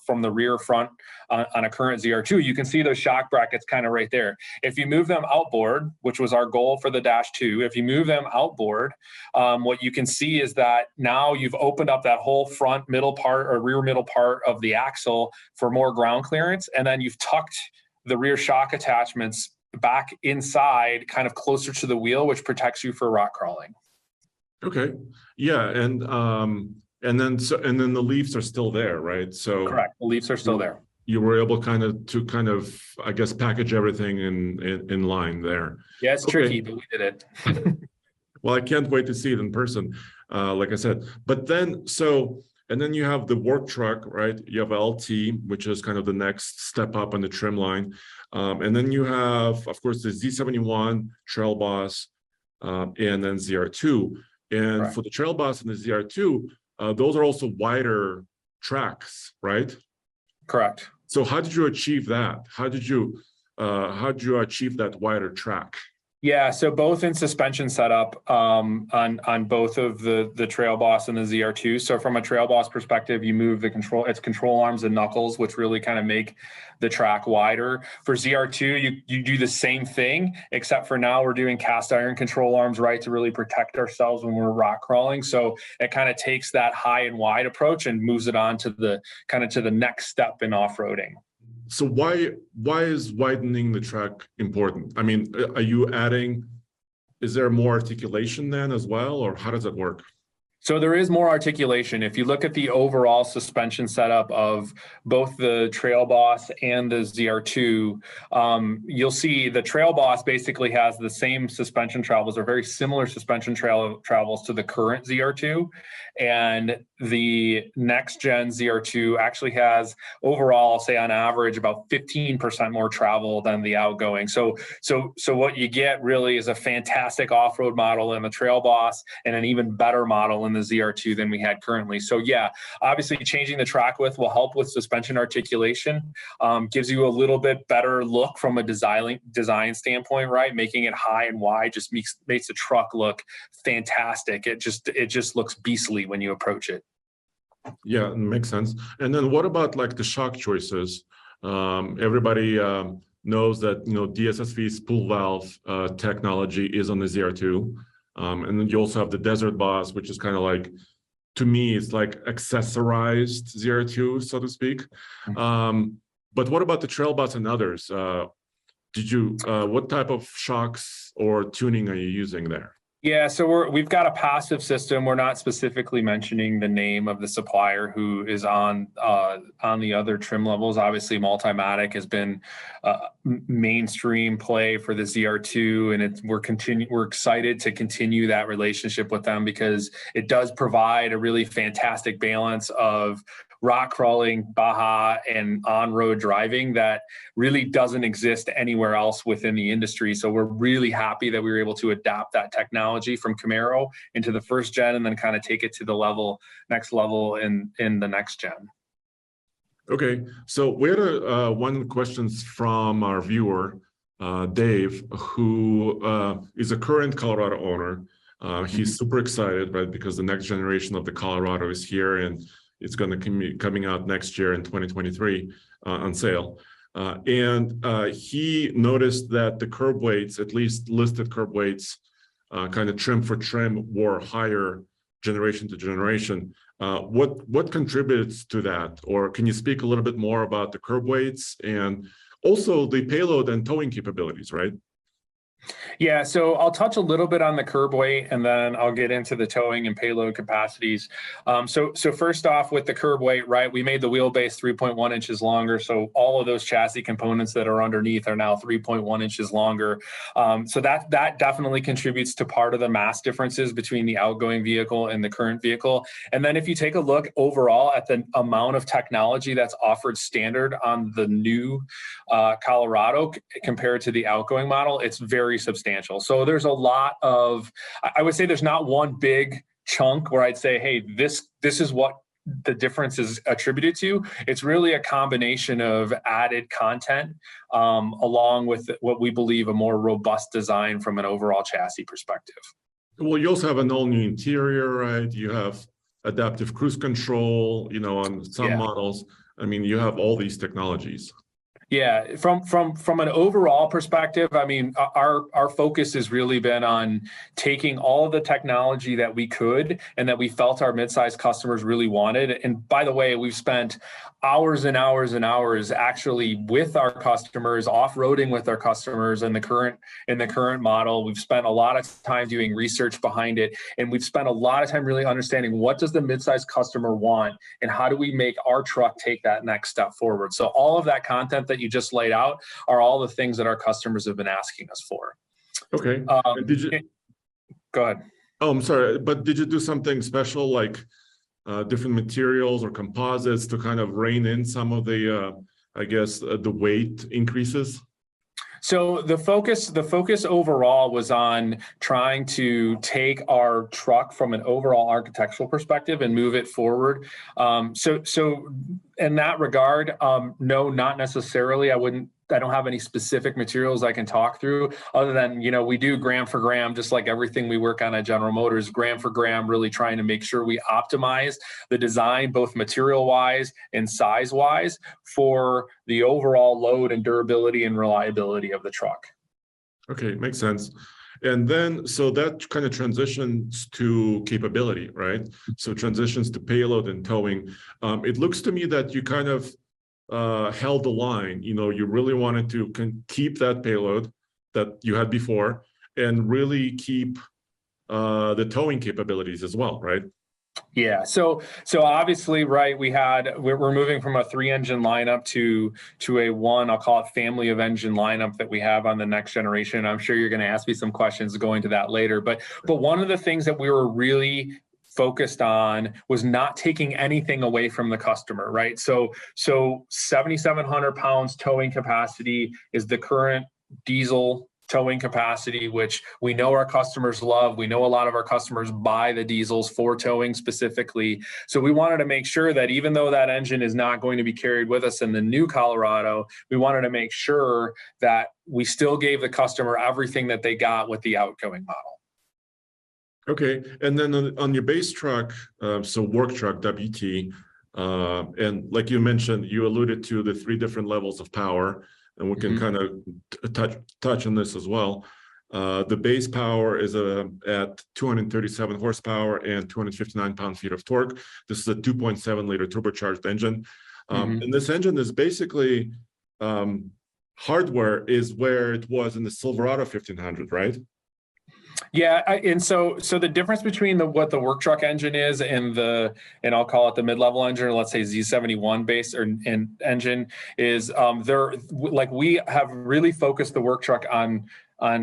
from the rear front on a current ZR2, you can see those shock brackets kind of right there. If you move them outboard, which was our goal for the Dash 2, if you move them outboard, what you can see is that now you've opened up that whole front middle part or rear middle part of the axle for more ground clearance, and then you've tucked the rear shock attachments back inside, kind of closer to the wheel, which protects you for rock crawling. Okay, yeah, and then the leaves are still there, right? So correct, the leaves are still there. You were able to I guess package everything in line there. Yeah, it's tricky, but we did it. Well, I can't wait to see it in person, like I said. But then and then you have the work truck, right? You have LT, which is kind of the next step up on the trim line. And then you have, of course, the Z71, Trail Boss, and then ZR2. And Correct. For the Trail Boss and the ZR2, those are also wider tracks, right? Correct. So how did you achieve that? How did you achieve that wider track? Yeah, so both in suspension setup on both of the Trail Boss and the ZR2. So from a Trail Boss perspective, you move the control arms and knuckles, which really kind of make the track wider. For ZR2, you do the same thing, except for now we're doing cast iron control arms, right, to really protect ourselves when we're rock crawling. So it kind of takes that high and wide approach and moves it on to the kind of to the next step in off-roading. So why is widening the track important? I mean, is there more articulation then as well, or how does it work? So there is more articulation. If you look at the overall suspension setup of both the Trail Boss and the ZR2, you'll see the Trail Boss basically has the same suspension travels or very similar suspension travels to the current ZR2. And the next gen ZR2 actually has overall, I'll say on average, about 15% more travel than the outgoing. So what you get really is a fantastic off-road model in the Trail Boss and an even better model in the ZR2 than we had currently. So yeah, obviously changing the track width will help with suspension articulation, gives you a little bit better look from a design standpoint, right? Making it high and wide just makes the truck look fantastic. It just looks beastly when you approach it. Yeah, it makes sense. And then what about like the shock choices? Everybody knows that DSSV spool valve technology is on the ZR2. And then you also have the Desert Boss, which is kind of like, to me, it's like accessorized ZR2, so to speak. But what about the Trail Boss and others? What type of shocks or tuning are you using there? Yeah, so we've got a passive system. We're not specifically mentioning the name of the supplier who is on the other trim levels. Obviously, Multimatic has been mainstream play for the ZR2, and we're excited to continue that relationship with them because it does provide a really fantastic balance of rock crawling, Baja, and on-road driving that really doesn't exist anywhere else within the industry. So we're really happy that we were able to adapt that technology from Camaro into the first gen and then kind of take it to the next level in the next gen. Okay. So we had one questions from our viewer, Dave, who is a current Colorado owner. He's super excited, right? Because the next generation of the Colorado is here and it's going to be coming out next year in 2023 on sale. And he noticed that the curb weights, at least listed curb weights, kind of trim for trim, were higher generation to generation. What contributes to that? Or can you speak a little bit more about the curb weights and also the payload and towing capabilities, right? Yeah, so I'll touch a little bit on the curb weight and then I'll get into the towing and payload capacities. So first off with the curb weight, right, we made the wheelbase 3.1 inches longer. So all of those chassis components that are underneath are now 3.1 inches longer. So that definitely contributes to part of the mass differences between the outgoing vehicle and the current vehicle. And then if you take a look overall at the amount of technology that's offered standard on the new Colorado compared to the outgoing model, it's very substantial. So there's a lot of, I would say there's not one big chunk where I'd say, hey, this is what the difference is attributed to. It's really a combination of added content along with what we believe a more robust design from an overall chassis perspective. Well, you also have an all-new interior, right? You have adaptive cruise control, on some models. I mean, you have all these technologies. Yeah, from an overall perspective, I mean, our focus has really been on taking all of the technology that we could and that we felt our mid-sized customers really wanted. And by the way, we've spent hours and hours and hours actually with our customers, off-roading with our customers in the current model. We've spent a lot of time doing research behind it, and we've spent a lot of time really understanding what does the mid-sized customer want and how do we make our truck take that next step forward. So all of that content that you just laid out are all the things that our customers have been asking us for. Okay. Go ahead. Oh, I'm sorry, but did you do something special like different materials or composites to kind of rein in some of the, the weight increases? So the focus overall was on trying to take our truck from an overall architectural perspective and move it forward. in that regard, no, not necessarily. I don't have any specific materials I can talk through other than, we do gram for gram, just like everything we work on at General Motors, gram for gram, really trying to make sure we optimize the design, both material wise and size wise, for the overall load and durability and reliability of the truck. Okay, makes sense. And then, so that kind of transitions to capability, right? So transitions to payload and towing. It looks to me that you kind of held the line. You really wanted to keep that payload that you had before and really keep the towing capabilities as well, right? Yeah. So obviously, right, we're moving from a 3-engine lineup to a one, I'll call it family of engine lineup that we have on the next generation. I'm sure you're going to ask me some questions going to that later. But one of the things that we were really focused on was not taking anything away from the customer, right? So 7,700 pounds towing capacity is the current diesel towing capacity, which we know our customers love. We know a lot of our customers buy the diesels for towing specifically. So we wanted to make sure that even though that engine is not going to be carried with us in the new Colorado, we wanted to make sure that we still gave the customer everything that they got with the outgoing model. Okay, and then on your base truck, so work truck, WT, and like you mentioned, you alluded to the 3 different levels of power, and we can kind of touch on this as well. The base power is at 237 horsepower and 259 pound-feet of torque. This is a 2.7 liter turbocharged engine. And this engine is basically, hardware is where it was in the Silverado 1500, right? Yeah, and so the difference between what the work truck engine is and I'll call it the mid-level engine, or let's say Z71 base and engine, is we have really focused the work truck on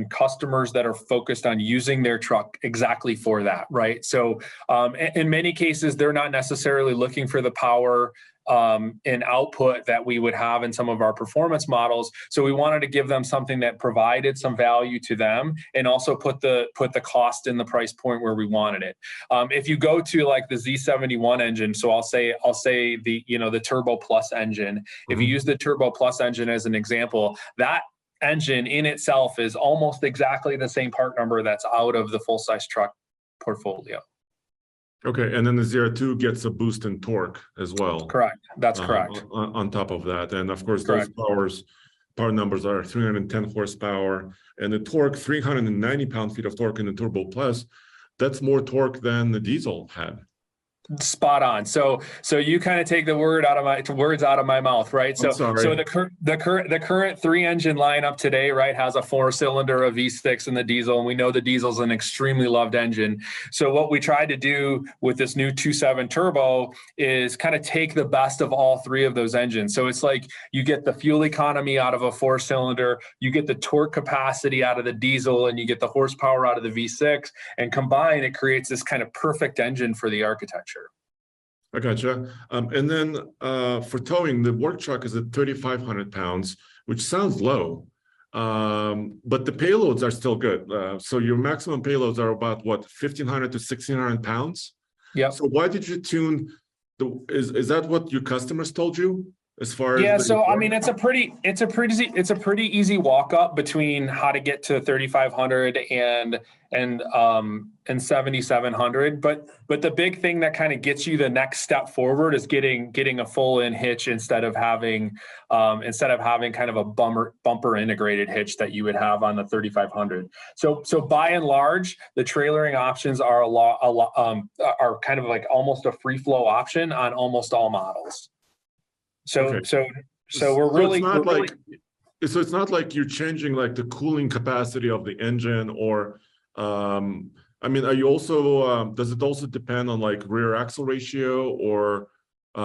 customers that are focused on using their truck exactly for that, right? So in many cases, they're not necessarily looking for the power and output that we would have in some of our performance models. So we wanted to give them something that provided some value to them and also put the cost in the price point where we wanted it. If you go to like the Z71 engine, so I'll say the Turbo Plus engine. If you use the Turbo Plus engine as an example, that engine in itself is almost exactly the same part number that's out of the full-size truck portfolio. Okay, and then the ZR2 gets a boost in torque as well. Correct. That's correct. On top of that, and of course, those power numbers are 310 horsepower, and the torque 390 pound-feet of torque in the Turbo Plus. That's more torque than the diesel had. Spot on. So you kind of take the words out of my mouth, right? So the current 3-engine lineup today, right, has a 4-cylinder, a V6, and the diesel, and we know the diesel's an extremely loved engine. So what we tried to do with this new 2.7 turbo is kind of take the best of all 3 of those engines. So it's like you get the fuel economy out of a 4-cylinder, you get the torque capacity out of the diesel, and you get the horsepower out of the V6, and combined, it creates this kind of perfect engine for the architecture. I gotcha. And then for towing, the work truck is at 3,500 pounds, which sounds low, but the payloads are still good. So your maximum payloads are about what, 1,500 to 1,600 pounds? Yeah. So why did you tune is that what your customers told you as far as? So I mean, it's a pretty easy walk up between how to get to 3,500 and 7,700. But the big thing that kind of gets you the next step forward is getting a full in hitch instead of having kind of a bumper integrated hitch that you would have on the 3,500. So by and large, the trailering options are are kind of like almost a free flow option on almost all models. So we're really so it's not like you're changing like the cooling capacity of the engine, or I mean, are you also does it also depend on like rear axle ratio or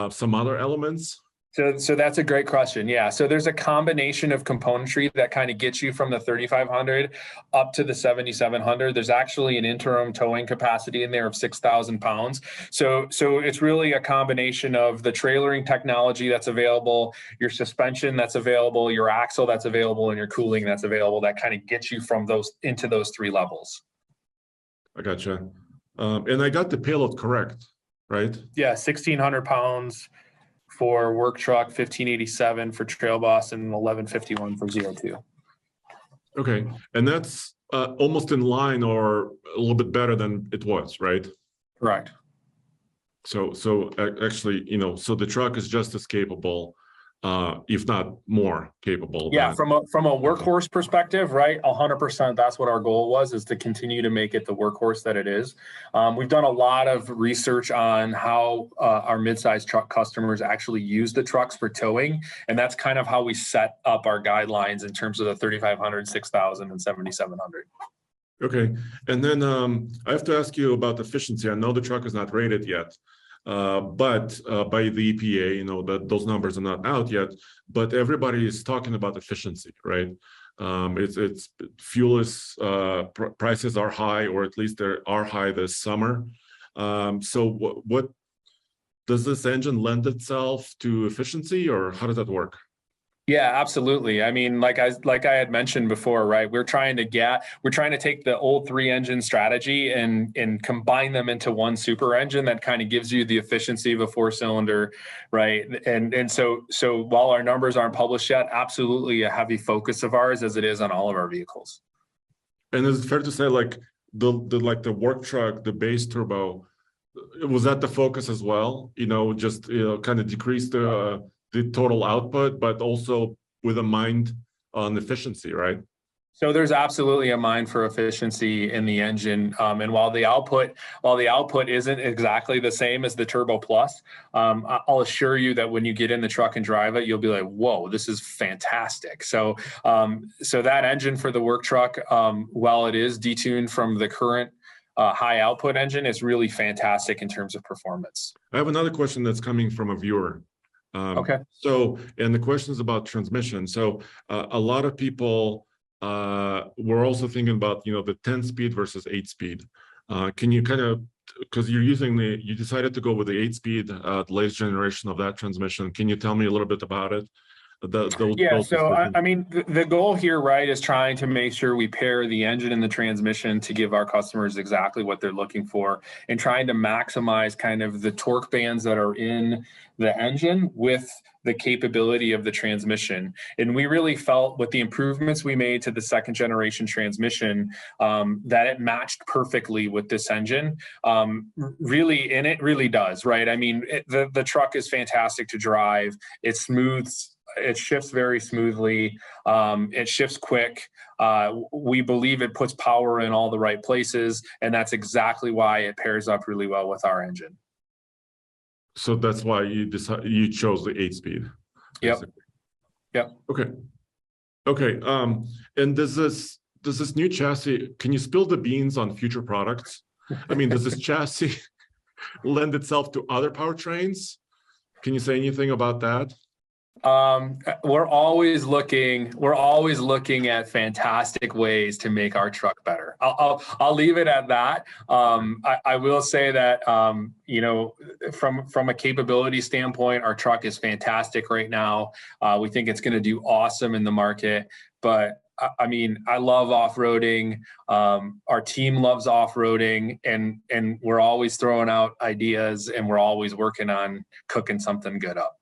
some other elements? So that's a great question. Yeah. So there's a combination of componentry that kind of gets you from the 3,500 up to the 7,700. There's actually an interim towing capacity in there of 6,000 pounds. So it's really a combination of the trailering technology that's available, your suspension that's available, your axle that's available, and your cooling that's available that kind of gets you from those into those 3 levels. I gotcha. And I got the payload correct, right? Yeah. 1,600 pounds. for work truck, 1587 for trail boss, and 1151 for ZO2. Okay, and that's almost in line or a little bit better than it was, right? Correct. So actually, so the truck is just as capable, if not more capable. Yeah, from a workhorse perspective, right? 100%. That's what our goal was, is to continue to make it the workhorse that it is. We've done a lot of research on how our midsize truck customers actually use the trucks for towing, and that's kind of how we set up our guidelines in terms of the 3500, 6000, and 7700. Okay, and then I have to ask you about efficiency. I know the truck is not rated yet, but by the EPA, that those numbers are not out yet. But everybody is talking about efficiency, right? It's fuel is prices are high, or at least they are high this summer. So what does this engine lend itself to efficiency, or how does that work? Yeah, absolutely. I mean, like I had mentioned before, right? We're trying to take the old 3-engine strategy and combine them into one super engine that kind of gives you the efficiency of a 4-cylinder, right? And so while our numbers aren't published yet, absolutely a heavy focus of ours, as it is on all of our vehicles. And is it fair to say, like the work truck, the base turbo, was that the focus as well? Just kind of decrease the total output, but also with a mind on efficiency, right? So there's absolutely a mind for efficiency in the engine, and while the output isn't exactly the same as the Turbo Plus, I'll assure you that when you get in the truck and drive it, you'll be like, "Whoa, this is fantastic!" So that engine for the work truck, while it is detuned from the current high output engine, is really fantastic in terms of performance. I have another question that's coming from a viewer. Okay. So, and the question is about transmission. So a lot of people were also thinking about, the 10-speed versus 8-speed. Can you kind of, because you decided to go with the 8-speed, the latest generation of that transmission. Can you tell me a little bit about it? I mean, the goal here, right, is trying to make sure we pair the engine and the transmission to give our customers exactly what they're looking for, and trying to maximize kind of the torque bands that are in the engine with the capability of the transmission. And we really felt, with the improvements we made to the 2nd-generation transmission, that it matched perfectly with this engine. Really, and it really does, right? I mean, the truck is fantastic to drive. It's smooth. It shifts very smoothly. It shifts quick. We believe it puts power in all the right places, and that's exactly why it pairs up really well with our engine. So that's why you chose the 8-speed. Yep. Okay. And does this new chassis? Can you spill the beans on future products? I mean, does this chassis lend itself to other powertrains? Can you say anything about that? We're always looking at fantastic ways to make our truck better. I'll leave it at that. I will say that, from a capability standpoint, our truck is fantastic right now. We think it's going to do awesome in the market, but I mean, I love off-roading. Our team loves off-roading, and we're always throwing out ideas, and we're always working on cooking something good up.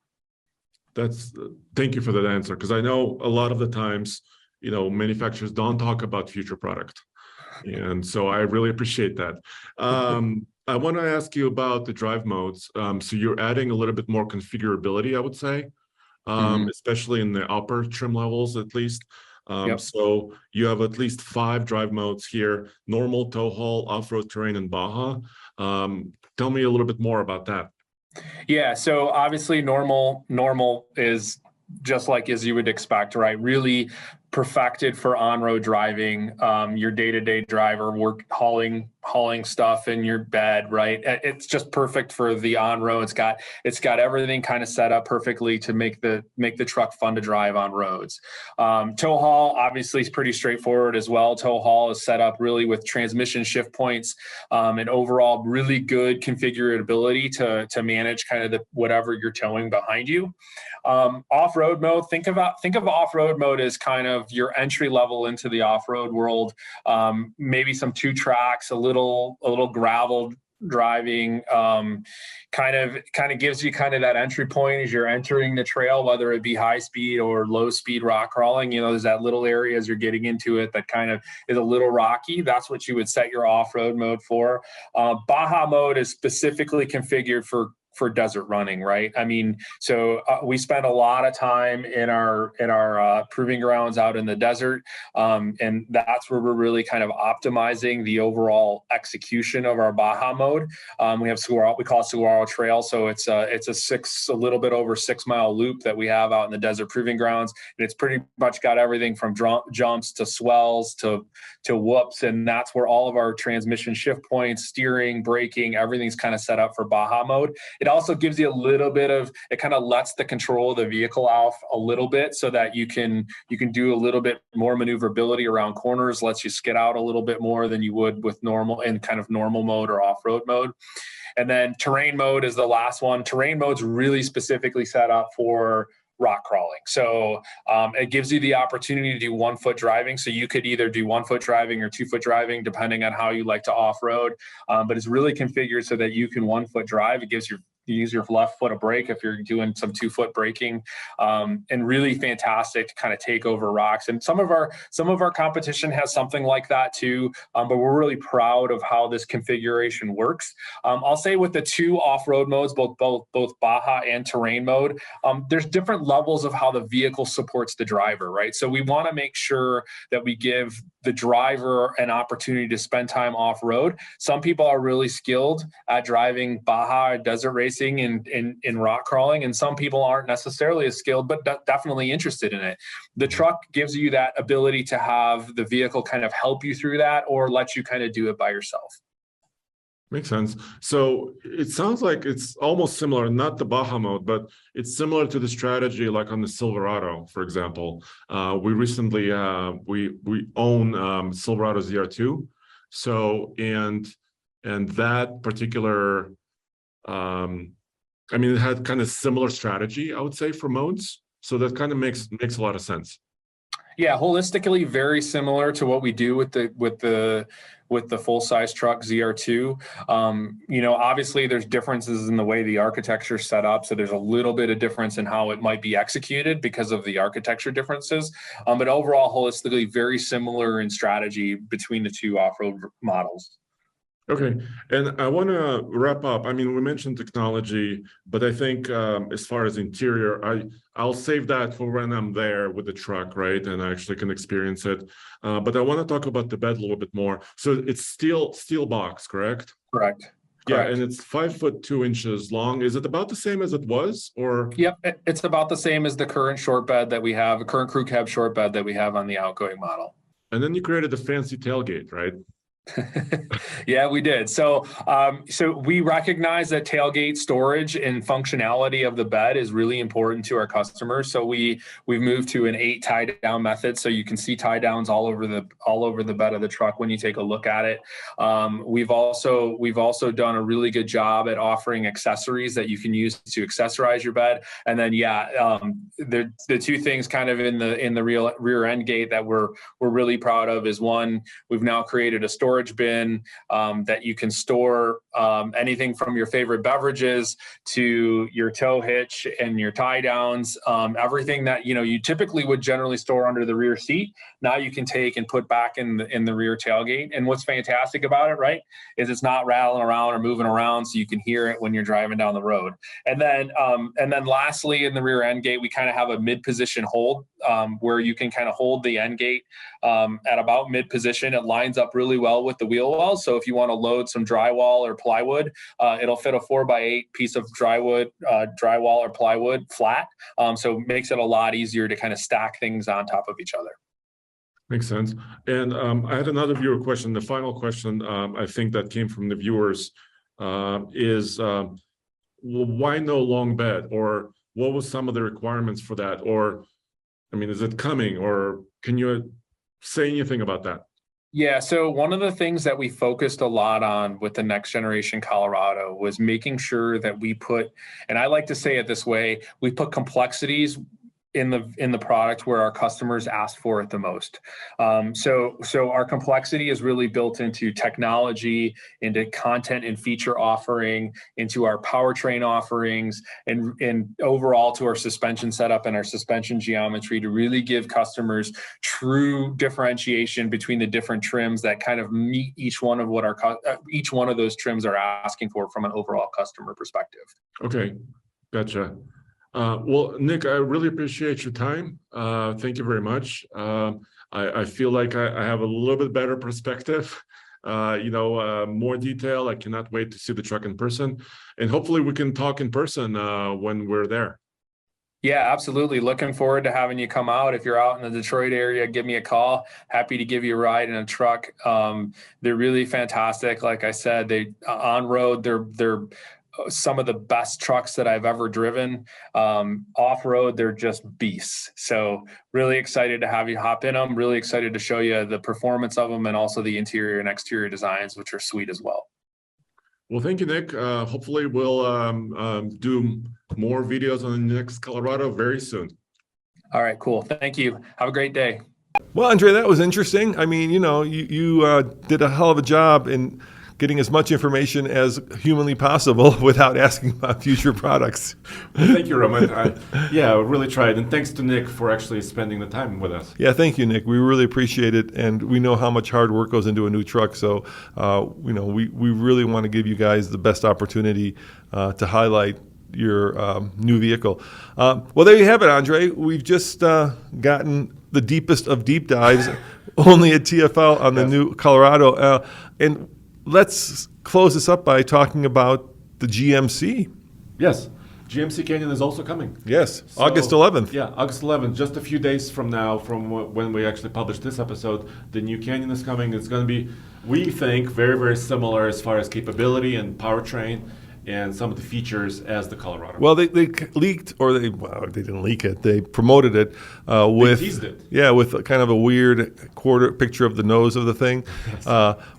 Thank you for that answer, because I know a lot of the times, manufacturers don't talk about future product, and so I really appreciate that. I want to ask you about the drive modes. So you're adding a little bit more configurability, I would say, especially in the upper trim levels, at least. Yep. So you have at least 5 drive modes here: normal, tow haul, off-road terrain, and Baja. Tell me a little bit more about that. Yeah, so obviously normal is just like as you would expect, right? Really perfected for on-road driving, your day-to-day driver, work hauling stuff in your bed, right? It's just perfect for the on-road. It's got everything kind of set up perfectly to make the truck fun to drive on roads. Tow haul obviously is pretty straightforward as well. Tow haul is set up really with transmission shift points, and overall really good configurability to manage kind of whatever you're towing behind you. Off-road mode, think of off-road mode as kind of your entry level into the off-road world. Maybe some 2 tracks, a little gravel driving, kind of gives you kind of that entry point as you're entering the trail, whether it be high speed or low speed rock crawling. You know, there's that little area as you're getting into it that kind of is a little rocky. That's what you would set your off-road mode for. Baja mode is specifically configured for desert running, right? I mean, so we spend a lot of time in our proving grounds out in the desert, and that's where we're really kind of optimizing the overall execution of our Baja mode. We have Saguaro, we call it Saguaro Trail, so it's a little bit over 6 mile loop that we have out in the desert proving grounds, and it's pretty much got everything from jumps to swells to whoops, and that's where all of our transmission shift points, steering, braking, everything's kind of set up for Baja mode. It also gives you a little bit of, it kind of lets the control of the vehicle off a little bit so that you can do a little bit more maneuverability around corners, lets you skid out a little bit more than you would with normal and kind of normal mode or off-road mode. And then terrain mode is the last one. Terrain mode's really specifically set up for rock crawling. So it gives you the opportunity to do 1 foot driving. So you could either do 1 foot driving or 2 foot driving, depending on how you like to off-road. But it's really configured so that you can 1 foot drive. It gives you use your left foot a brake if you're doing some 2 foot braking, and really fantastic to kind of take over rocks. And some of our competition has something like that too, but we're really proud of how this configuration works. I'll say with the 2 off-road modes, both Baja and terrain mode, there's different levels of how the vehicle supports the driver, right? So we want to make sure that we give the driver an opportunity to spend time off-road. Some people are really skilled at driving Baja desert racing and in rock crawling, and some people aren't necessarily as skilled, but definitely interested in it. The truck gives you that ability to have the vehicle kind of help you through that or let you kind of do it by yourself. Makes sense. So it sounds like it's almost similar, not the Baja mode, but it's similar to the strategy like on the Silverado, for example. We recently, we own Silverado ZR2. So, and that particular, I mean, it had kind of similar strategy, I would say, for modes. So that kind of makes a lot of sense. Yeah, holistically very similar to what we do with the full-size truck ZR2. You know, obviously there's differences in the way the architecture is set up, so there's a little bit of difference in how it might be executed because of the architecture differences. But overall, holistically very similar in strategy between the 2 off-road models. Okay, and I want to wrap up. I mean, we mentioned technology, but I think as far as interior, I'll save that for when I'm there with the truck, right? And I actually can experience it. But I want to talk about the bed a little bit more. So it's steel box, correct? Correct. Yeah, and it's 5 foot 2 inches long. Is it about the same as it was, or? Yep, it's about the same as the current short bed that we have, the current crew cab short bed that we have on the outgoing model. And then you created a fancy tailgate, right? Yeah, we did. So we recognize that tailgate storage and functionality of the bed is really important to our customers. So we've moved to an 8 tie down method. So you can see tie downs all over the bed of the truck when you take a look at it. We've also done a really good job at offering accessories that you can use to accessorize your bed. And then the 2 things kind of in the rear end gate that we're really proud of is, one, we've now created a storage bin that you can store anything from your favorite beverages to your tow hitch and your tie downs, everything that you typically would generally store under the rear seat. Now you can take and put back in the rear tailgate. And what's fantastic about it, right, is it's not rattling around or moving around, so you can hear it when you're driving down the road. And then lastly, in the rear end gate, we kind of have a mid position hold where you can kind of hold the end gate at about mid position. It lines up really well with the wheel well. So if you want to load some drywall or plywood, it'll fit a 4x8 piece of drywall or plywood flat. So it makes it a lot easier to kind of stack things on top of each other. Makes sense. And I had another viewer question. The final question, I think that came from the viewers is, why no long bed? Or what was some of the requirements for that? Or, I mean, is it coming? Or can you say anything about that? Yeah, so one of the things that we focused a lot on with the next generation Colorado was making sure that we put, and I like to say it this way, we put complexities in the product where our customers ask for it the most. So our complexity is really built into technology, into content and feature offering, into our powertrain offerings, and overall to our suspension setup and our suspension geometry to really give customers true differentiation between the different trims that kind of meet each one of what each one of those trims are asking for from an overall customer perspective. Okay, gotcha. Well, Nick, I really appreciate your time. Thank you very much. I feel like I have a little bit better perspective, more detail. I cannot wait to see the truck in person, and hopefully we can talk in person when we're there. Yeah, absolutely. Looking forward to having you come out. If you're out in the Detroit area, give me a call. Happy to give you a ride in a truck. They're really fantastic. Like I said, they on road, they're some of the best trucks that I've ever driven. Off road, they're just beasts. So really excited to have you hop in them. Really excited to show you the performance of them and also the interior and exterior designs, which are sweet as well. Well, thank you, Nick. Hopefully we'll do more videos on the next Colorado very soon. All right, cool. Thank you. Have a great day. Well, Andre, that was interesting. I mean, you did a hell of a job in getting as much information as humanly possible without asking about future products. Well, thank you, Roman. I really tried. And thanks to Nick for actually spending the time with us. Yeah, thank you, Nick. We really appreciate it. And we know how much hard work goes into a new truck. So, we really want to give you guys the best opportunity to highlight your new vehicle. Well, there you have it, Andre. We've just gotten the deepest of deep dives only at TFL on the new Colorado. And let's close this up by talking about the GMC. Yes, GMC Canyon is also coming. Yes, so, August 11th. Yeah, August 11th, just a few days from now, from when we actually publish this episode, the new Canyon is coming. It's going to be, we think, very, very similar as far as capability and powertrain and some of the features as the Colorado. Well, they leaked, or they didn't leak it. They promoted it with they teased it. Yeah, with kind of a weird quarter picture of the nose of the thing,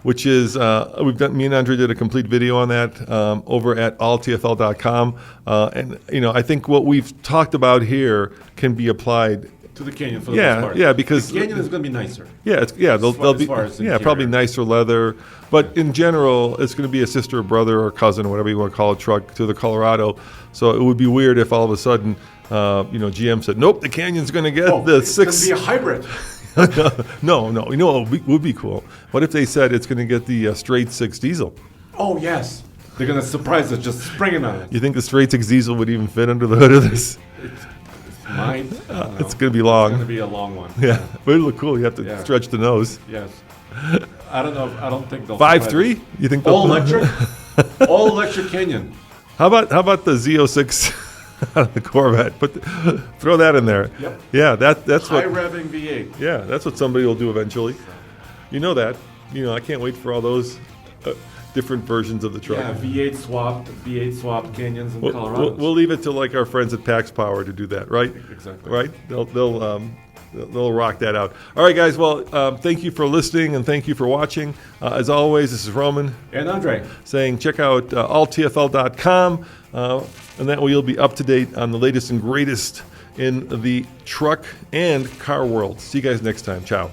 which is me and Andre did a complete video on that over at alltfl.com, and I think what we've talked about here can be applied to the Canyon for the most part. Yeah, because the Canyon is going to be nicer. Yeah, they'll be probably nicer leather, but in general, it's going to be a sister or brother or cousin or whatever you want to call a truck to the Colorado. So it would be weird if all of a sudden, GM said, "Nope, the Canyon's going to get the six." It's going to be a hybrid. No. You know what would be cool? What if they said it's going to get the straight six diesel? Oh yes, they're going to surprise us, just springing on it. You think the straight six diesel would even fit under the hood of this? It's going to be long. It's going to be a long one. Yeah, but it'll look cool. You have to stretch the nose. Yes. I don't know. I don't think they'll. 5.3? You think they'll? All electric? All electric Canyon. How about the Z06 out of the Corvette? Throw that in there. Yep. Yeah, that's high what. revving V8. Yeah, that's what somebody will do eventually. You know that. I can't wait for all those different versions of the truck. Yeah, V8 swapped Canyons in Colorado. We'll leave it to like our friends at PAX Power to do that, right? Exactly. Right? They'll rock that out. All right, guys. Well, thank you for listening and thank you for watching. As always, this is Roman and Andre saying check out alltfl.com, and that way you'll be up to date on the latest and greatest in the truck and car world. See you guys next time. Ciao.